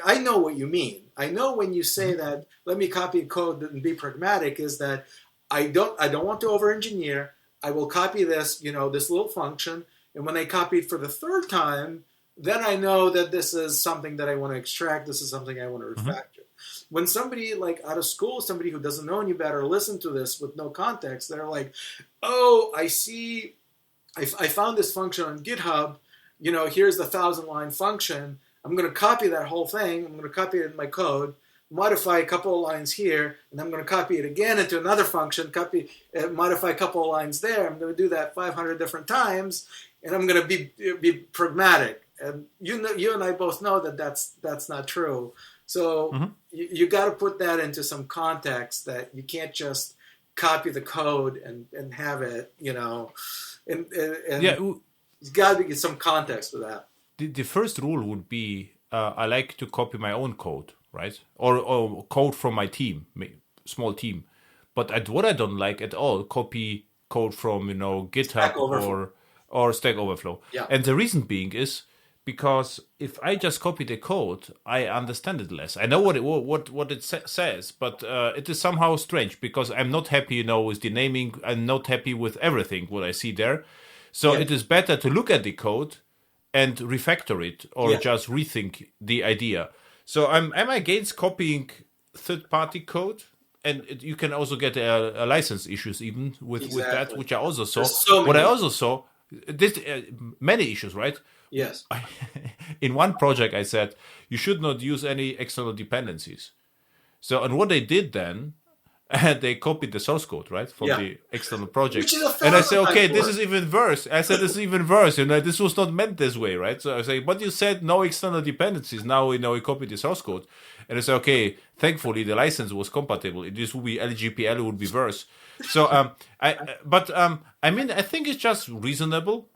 I know what you mean. I know when you say that, let me copy a code and be pragmatic, is that I don't want to over-engineer. I will copy this, this little function, and when I copy it for the third time, then I know that this is something that I want to extract. This is something I want to refactor. When somebody out of school, somebody who doesn't know any better, listen to this with no context, they're like, "Oh, I see. I found this function on GitHub. Here's the 1,000-line function. I'm going to copy that whole thing. I'm going to copy it in my code, modify a couple of lines here, and I'm going to copy it again into another function, modify a couple of lines there. I'm going to do that 500 different times, and I'm going to be pragmatic." And you and I both know that that's not true. So you got to put that into some context, that you can't just copy the code and have it, and there's got to be some context for that. The first rule would be, I like to copy my own code, right? Or code from my team, small team. But what I don't like at all, copy code from, GitHub or Stack Overflow. Yeah. And the reason being is because if I just copy the code, I understand it less. I know what it says, but it is somehow strange because I'm not happy, with the naming. I'm not happy with everything what I see there. So It is better to look at the code and refactor it, or just rethink the idea. So I'm against copying third-party code, and you can also get a license issues even with that, which I also saw. I also saw, this many issues, right? Yes. In one project, I said you should not use any external dependencies. So, and what they did then, they copied the source code, right, from the external project. And I say, okay, this is even worse. I said, this is even worse. This was not meant this way, right? So I say, but you said no external dependencies. Now we copied the source code. And I say, okay, thankfully the license was compatible. This would be LGPL, it would be worse. So, I think it's just reasonable.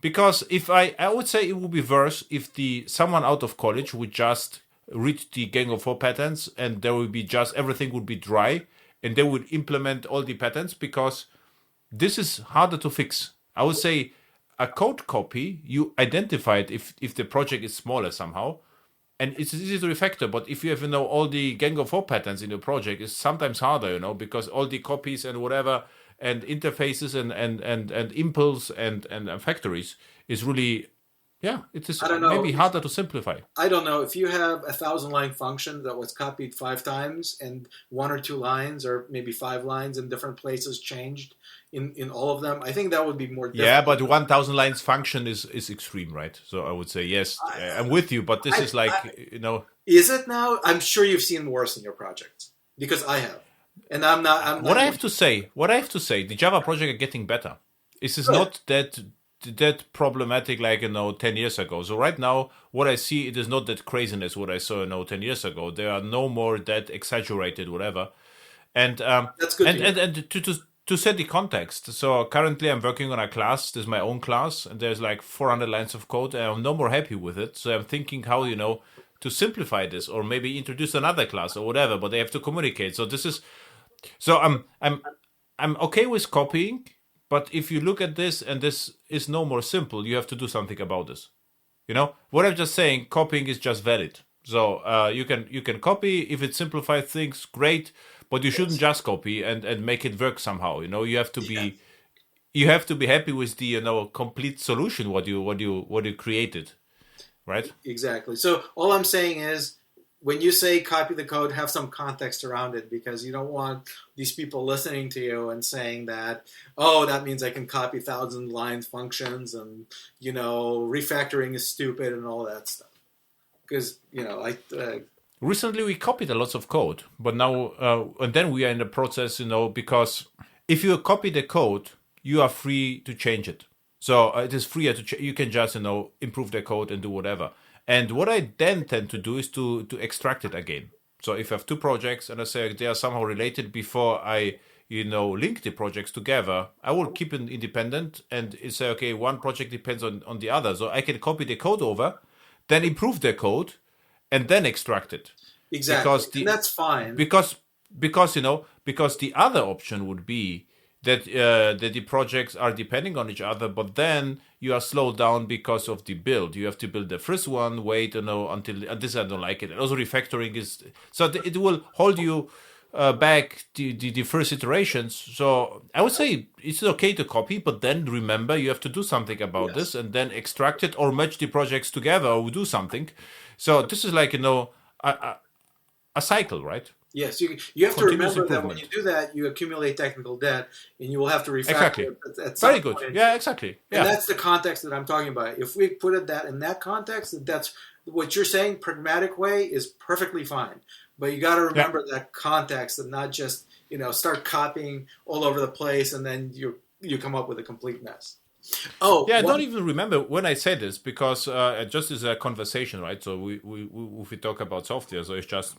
Because if I would say it would be worse if someone out of college would just read the Gang of Four patterns, and there would be everything would be dry, and they would implement all the patterns, because this is harder to fix. I would say a code copy, you identify it if the project is smaller somehow, and it's easy to refactor. But if you have all the Gang of Four patterns in your project, it's sometimes harder, because all the copies and whatever, and interfaces and impulse and factories is really, it is maybe harder to simplify. I don't know. If you have a 1,000-line function that was copied 5 times and 1 or 2 lines or maybe 5 lines in different places changed in all of them, I think that would be more difficult. Yeah, but 1,000 lines function is extreme, right? So I would say, yes, I'm with you, but this is Is it now? I'm sure you've seen worse in your projects, because I have. And I'm not. What I have to say, the Java project are getting better. This is not that problematic like 10 years ago. So right now, what I see, it is not that craziness what I saw 10 years ago. There are no more that exaggerated whatever. And that's good. And to set the context. So currently I'm working on a class. This is my own class, and there's 400 lines of code, and I'm no more happy with it. So I'm thinking how to simplify this, or maybe introduce another class or whatever. But they have to communicate. So this is so I'm okay with copying, but if you look at this and this is no more simple, you have to do something about this. You know what I'm just saying? Copying is just valid. So you can copy if it simplifies things, great. But you shouldn't Yes. just copy and make it work somehow. You have to Yeah. be happy with the complete solution what you created, right? Exactly. So all I'm saying is, when you say copy the code, have some context around it, because you don't want these people listening to you and saying that, oh, that means I can copy 1,000 lines functions, and refactoring is stupid and all that stuff. Because Recently we copied a lot of code, but now and then we are in the process, because if you copy the code, you are free to change it. So it is freer you can just improve the code and do whatever. And what I then tend to do is to extract it again. So if I have two projects and I say they are somehow related before I link the projects together, I will keep it independent and say, okay, one project depends on the other. So I can copy the code over, then improve the code, and then extract it. exactly, Because and the that's fine. because the other option would be that the projects are depending on each other, but then you are slowed down because of the build. You have to build the first one, wait, until and this I don't like it. And also refactoring is so it will hold you back the first iterations. So I would say it's okay to copy, but then remember you have to do something about Yes. this, and then extract it or merge the projects together or do something. So this is like a cycle, right? Yes, you have to Continuous remember that when you improvement. do that, you accumulate technical debt, and you will have to Exactly. refactor it at some Very good. point. Yeah, exactly. And Yeah. that's the context that I'm talking about. If we put it that in that context, that's what you're saying. Pragmatic way is perfectly fine, but you got to Yeah. remember that context and not just start copying all over the place, and then you come up with a complete mess. Oh, Yeah, I don't one. even remember when I said this because just as a conversation, right? So if we talk about software, so it's just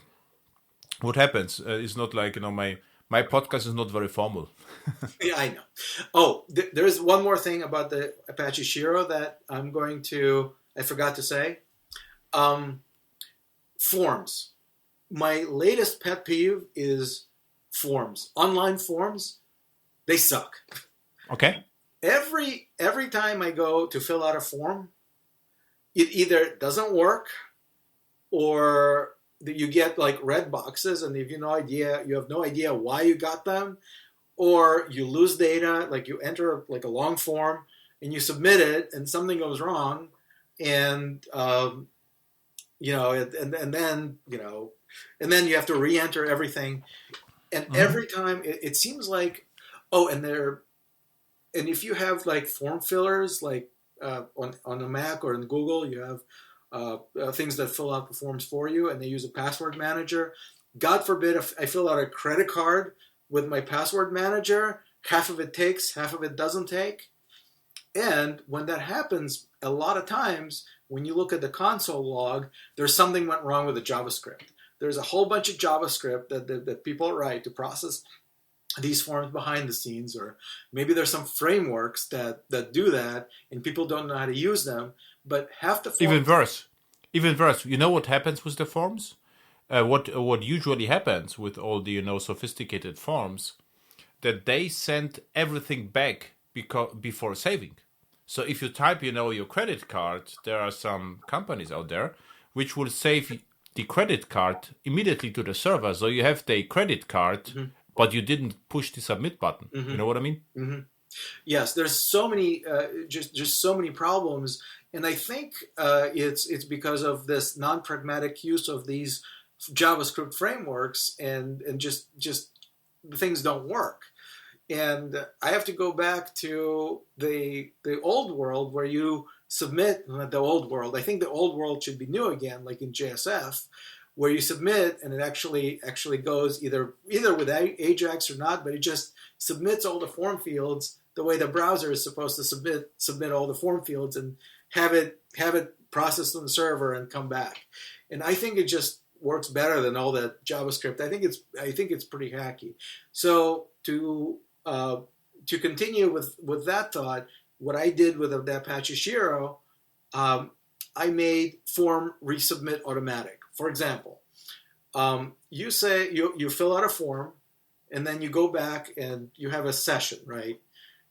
what happens. It's not like my podcast is not very formal. Yeah, I know. Oh, there's one more thing about the Apache Shiro that I forgot to say. Um, Forms. My latest pet peeve is forms. Online forms, they suck. Okay. Every time I go to fill out a form, it either doesn't work, or you get like red boxes, and you have no idea why you got them, or you lose data. Like, you enter like a long form and you submit it, and something goes wrong, and and then you have to re-enter everything. And Hmm. every time it seems like, oh, and if you have like form fillers, like on a Mac or in Google, you have things that fill out the forms for you, and they use a password manager. God forbid if I fill out a credit card with my password manager, half of it takes, half of it doesn't take. And when that happens, a lot of times when you look at the console log, there's something went wrong with the JavaScript. There's a whole bunch of JavaScript that people write to process these forms behind the scenes, or maybe there's some frameworks that do that, and people don't know how to use them. But half the Even forms, worse. Even worse. You know what happens with the forms? What usually happens with all the sophisticated forms, that they send everything back before saving. So if you type, your credit card, there are some companies out there which will save the credit card immediately to the server. So you have the credit card, mm-hmm, but you didn't push the submit button. You mm-hmm, know what I mean? mm-hmm. Yes, there's so many, just so many problems, and I think it's because of this non-pragmatic use of these JavaScript frameworks, and just things don't work. And I have to go back to the old world, where you submit the old world. I think the old world should be new again, like in JSF, where you submit and it actually goes either with Ajax or not, but it just submits all the form fields the way the browser is supposed to submit all the form fields, and have it processed on the server and come back. And I think it just works better than all that JavaScript. I think it's pretty hacky. So to continue with that thought, what I did with the Apache Shiro, um, I made form resubmit automatic. For example, you say you fill out a form, and then you go back and you have a session, right?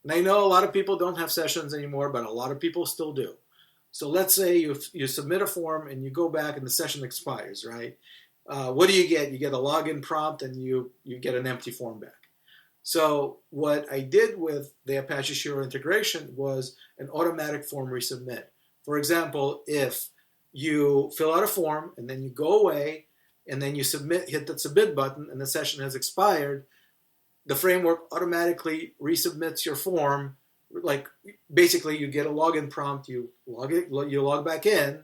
And I know a lot of people don't have sessions anymore, but a lot of people still do. So let's say you submit a form and you go back and the session expires, right? What do you get? You get a login prompt and you get an empty form back. So what I did with the Apache Shiro integration was an automatic form resubmit. For example, if you fill out a form and then you go away and then you hit the submit button and the session has expired, the framework automatically resubmits your form. Like basically you get a login prompt, you log back in,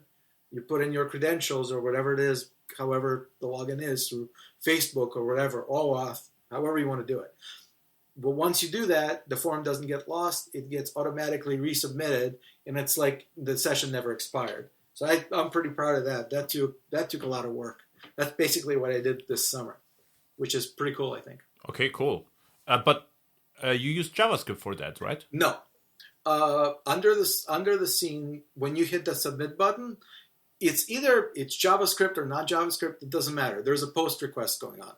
you put in your credentials or whatever it is, however the login is through Facebook or whatever, OAuth, however you want to do it. But once you do that, the form doesn't get lost, it gets automatically resubmitted, and it's like the session never expired. So I'm pretty proud of that. That took a lot of work. That's basically what I did this summer, which is pretty cool, I think. Okay, cool. But you use JavaScript for that, right? No. Under the scene, when you hit the submit button, it's JavaScript or not JavaScript. It doesn't matter. There's a post request going on,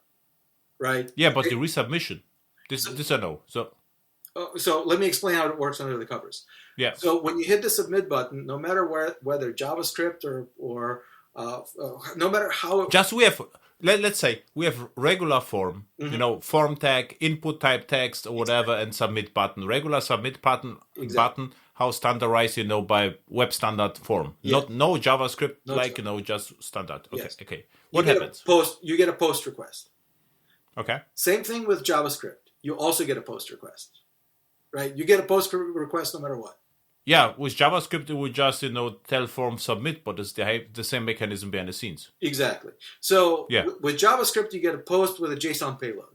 right? Yeah, but the resubmission, this I know. So let me explain how it works under the covers. Yeah. So when you hit the submit button, no matter whether JavaScript or no matter how let's say we have regular form, form tag, input type text or whatever, and submit button. Regular submit button, how standardized, by web standard form. Yeah. No JavaScript, just standard. Okay, yes. Okay. What happens? You get a post request. Okay. Same thing with JavaScript. You also get a post request, right? You get a post request no matter what. Yeah, with JavaScript, it would just, tell form submit, but it's the same mechanism behind the scenes. Exactly. So yeah. With JavaScript, you get a post with a JSON payload.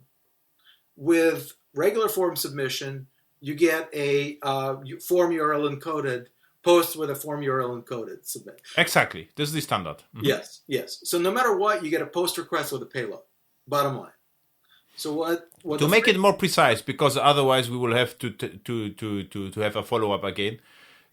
With regular form submission, you get a form URL encoded post with a form URL encoded submit. Exactly. This is the standard. Mm-hmm. Yes. So no matter what, you get a post request with a payload. Bottom line. So what to make it more precise, because otherwise we will have to have a follow-up again.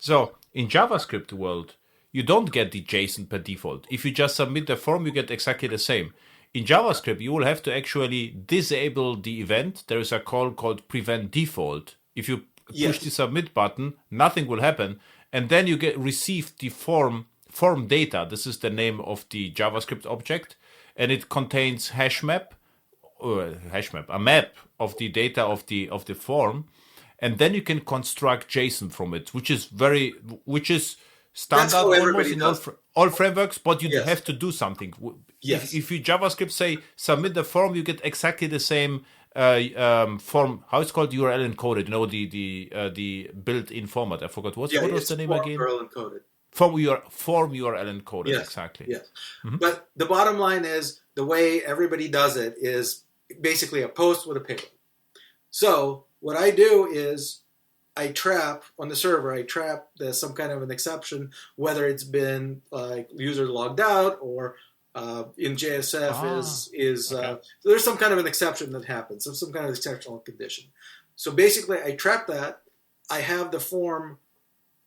So in JavaScript world, you don't get the JSON per default. If you just submit the form, you get exactly the same. In JavaScript, you will have to actually disable the event. There is a call called prevent default. If you push the submit button, nothing will happen, and then you receive the form data. This is the name of the JavaScript object, and it contains a map of the data of the form. And then you can construct JSON from it, which is standard almost in all frameworks, but you have to do something. Yes. If you JavaScript say submit the form, you get exactly the same form. How it's called, URL encoded. The built-in format. I forgot what was the name again. URL encoded. Form URL encoded. Yes. Exactly. Yes. Mm-hmm. But the bottom line is the way everybody does it is basically a post with a payload. So what I do is I trap on the server. There's some kind of an exception, whether it's been like user logged out or in JSF there's some kind of an exception that happens, some kind of exceptional condition. So basically, I trap that. I have the form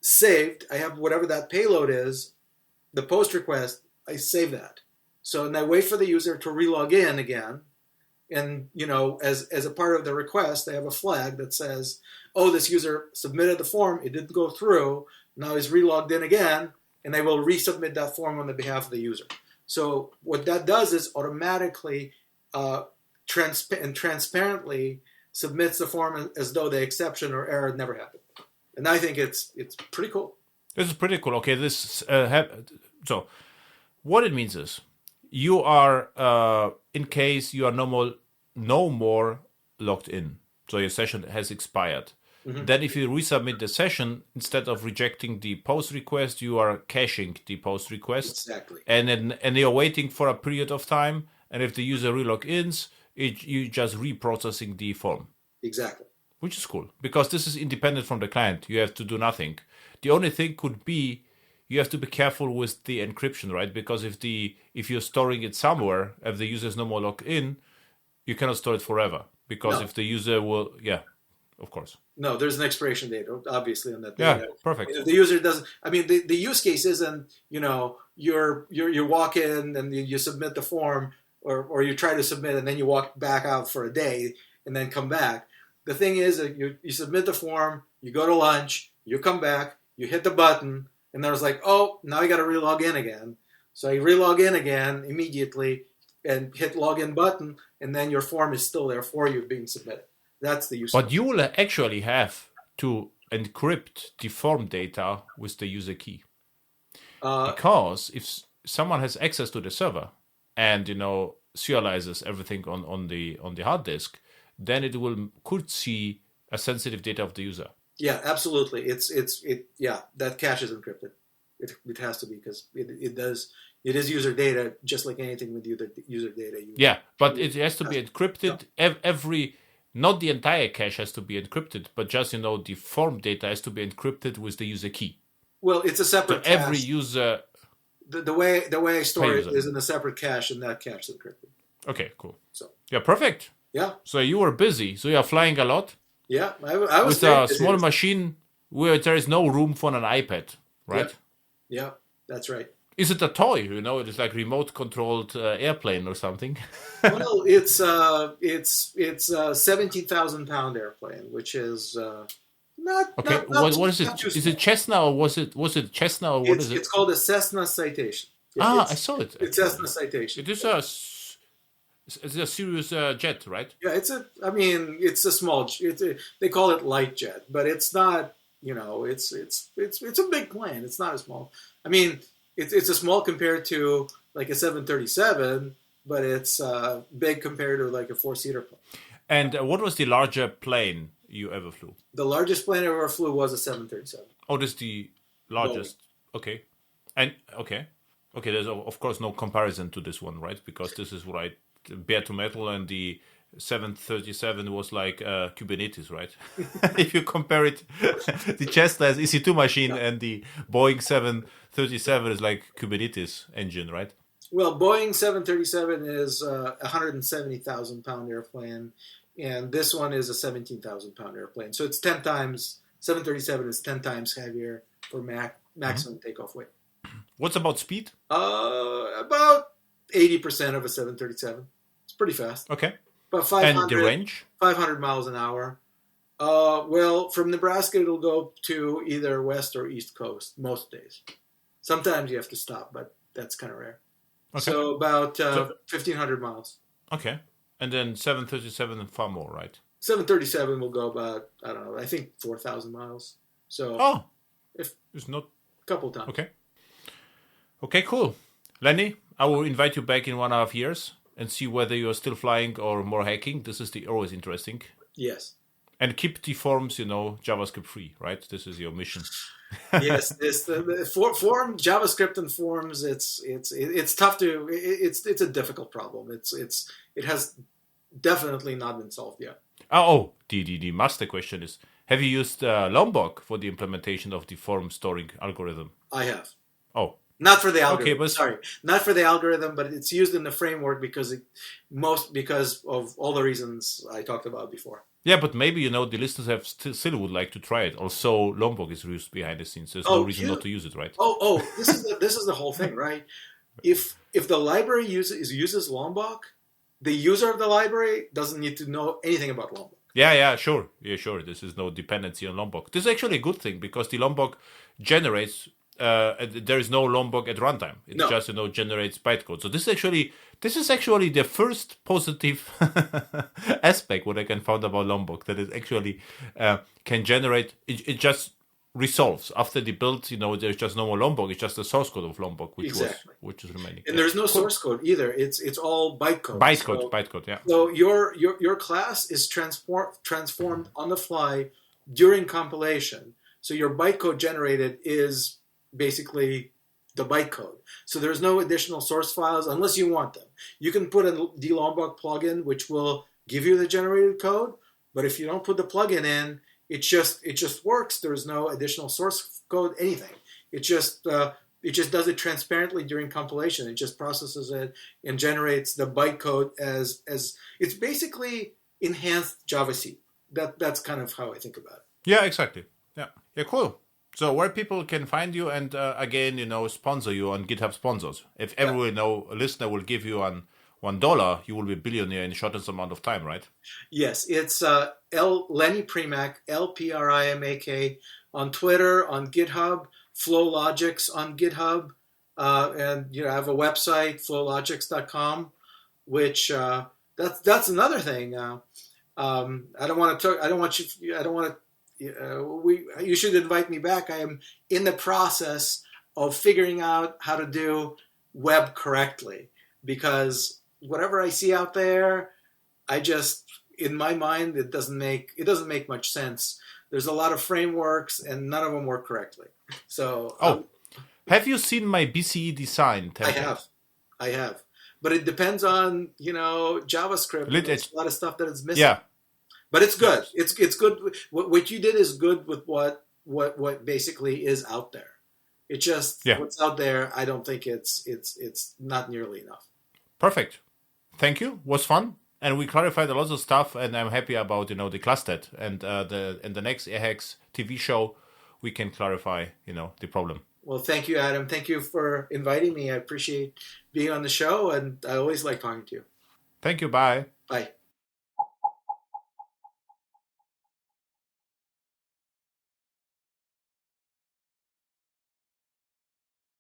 saved. I have whatever that payload is, the post request. I save that. So and I wait for the user to relog in again. And, as a part of the request, they have a flag that says, oh, this user submitted the form. It didn't go through. Now he's relogged in again, and they will resubmit that form on the behalf of the user. So what that does is automatically transparently submits the form as though the exception or error never happened. And I think it's pretty cool. This is pretty cool. Okay, so what it means is you are, in case you are no more logged in, so your session has expired. Mm-hmm. Then if you resubmit the session, instead of rejecting the post request, you are caching the post request. Exactly. And you're waiting for a period of time, and if the user relog ins, you just reprocessing the form. Exactly. Which is cool, because this is independent from the client. You have to do nothing. The only thing could be you have to be careful with the encryption, right? Because if you're storing it somewhere, if the user is no more logged in, you cannot store it forever. Because if the user will, of course. No, there's an expiration date, obviously, on that Yeah, data. perfect. If the user doesn't, I mean, the use case isn't, you walk in and you submit the form, or you try to submit and then you walk back out for a day and then come back. The thing is that you submit the form, you go to lunch, you come back, you hit the button, and there's like, oh, now I got to relog in again. So you relog in again immediately and hit login button, and then your form is still there for you being submitted. That's the use. But you will actually have to encrypt the form data with the user key. Because if someone has access to the server and serializes everything on the hard disk, then it could see a sensitive data of the user. Yeah, absolutely. That cache is encrypted. It has to be, because it is user data, just like anything with user data. But it has to be encrypted. Not the entire cache has to be encrypted, but just the form data has to be encrypted with the user key. Well, it's a separate cache. Every user. The way I store it is in a separate cache, and that cache is encrypted. Okay, cool. So yeah, perfect. Yeah. So you were busy. So you are flying a lot. Yeah, I was with a small machine where there is no room for an iPad, right? Yeah, that's right. Is it a toy? It is like remote controlled airplane or something. Well, it's a 17,000-pound airplane, which is not okay. What is it? Is it Cessna or was it Cessna or what is it? It's called a Cessna Citation. Yeah, I saw it. It's Cessna Citation. It is it's a serious jet, right? Yeah, it's a small. They call it light jet, but it's not. It's a big plane. It's not a small. I mean, it's a small compared to like a 737, but it's big compared to like a 4-seater plane. And what was the larger plane you ever flew? The largest plane I ever flew was a 737. Oh, this is the largest. Boeing. Okay, and okay. There's of course no comparison to this one, right? Because this is right. Bare to metal, and the 737 was like Kubernetes, right? If you compare it, the Cessna's EC2 machine and the Boeing 737 is like Kubernetes engine, right? Well, Boeing 737 is a 170,000-pound airplane, and this one is a 17,000-pound airplane. So it's 10 times. 737 is 10 times heavier for maximum takeoff weight. What's about speed? About 80% of a 737. It's pretty fast. Okay. But 500, and the range? 500 miles an hour. Well, from Nebraska, it'll go to either west or east coast most days. Sometimes you have to stop, but that's kind of rare. Okay. So about 1,500 miles. Okay. And then 737 and far more, right? 737 will go about, I don't know, I think 4,000 miles. So it's not a couple times. Okay, cool. Lenny, I will invite you back in 1.5 years and see whether you are still flying or more hacking. This is always interesting. Yes. And keep the forms, JavaScript free, right? This is your mission. Yes, the form JavaScript and forms. It's tough to. It's a difficult problem. It has definitely not been solved yet. The master question is: have you used Lombok for the implementation of the form storing algorithm? I have. Oh. Not for the algorithm. Sorry, not for the algorithm, but it's used in the framework because of all the reasons I talked about before. Yeah, but maybe the listeners still would like to try it. Also, Lombok is used behind the scenes. There's no reason not to use it, right? This is the whole thing, right? If the library uses Lombok, the user of the library doesn't need to know anything about Lombok. Yeah, sure. This is no dependency on Lombok. This is actually a good thing because the Lombok generates. There is no Lombok at runtime. It just generates bytecode. So this is actually the first positive aspect what I can find about Lombok, that it actually can generate. It just resolves after the build. There's just no more Lombok. It's just the source code of Lombok, which is remaining. And there's no source code either. It's all bytecode. Bytecode. Yeah. So your class is transformed on the fly during compilation. So your bytecode generated is basically the bytecode. So there's no additional source files unless you want them. You can put a dlombok plugin which will give you the generated code, but if you don't put the plugin in, it just works. There's no additional source code, anything. It just does it transparently during compilation. It just processes it and generates the bytecode as it's basically enhanced JavaC. that's kind of how I think about it. Yeah, exactly. Yeah. Yeah, cool. So where people can find you and again, sponsor you on GitHub sponsors. If Yeah. every listener will give you on $1, you will be a billionaire in the shortest amount of time, right? Yes, it's Lenny Primak, Lprimak, on Twitter, on GitHub, FlowLogics on GitHub, and I have a website, flowlogics.com, which that's another thing. I don't want to talk. I don't want you. I don't want to. You should invite me back. I am in the process of figuring out how to do web correctly, because whatever I see out there, I just, in my mind, it doesn't make much sense. There's a lot of frameworks and none of them work correctly. So Have you seen my BCE design template? I have, but it depends on JavaScript. There's a lot of stuff that is missing. Yeah, but it's good. It's good. What you did is good with what basically is out there. It just what's out there. I don't think it's not nearly enough. Perfect. Thank you. Was fun. And we clarified a lot of stuff, and I'm happy about the clustered and in the next AirHacks TV show we can clarify the problem. Well, thank you, Adam. Thank you for inviting me. I appreciate being on the show, and I always like talking to you. Thank you. Bye. Bye.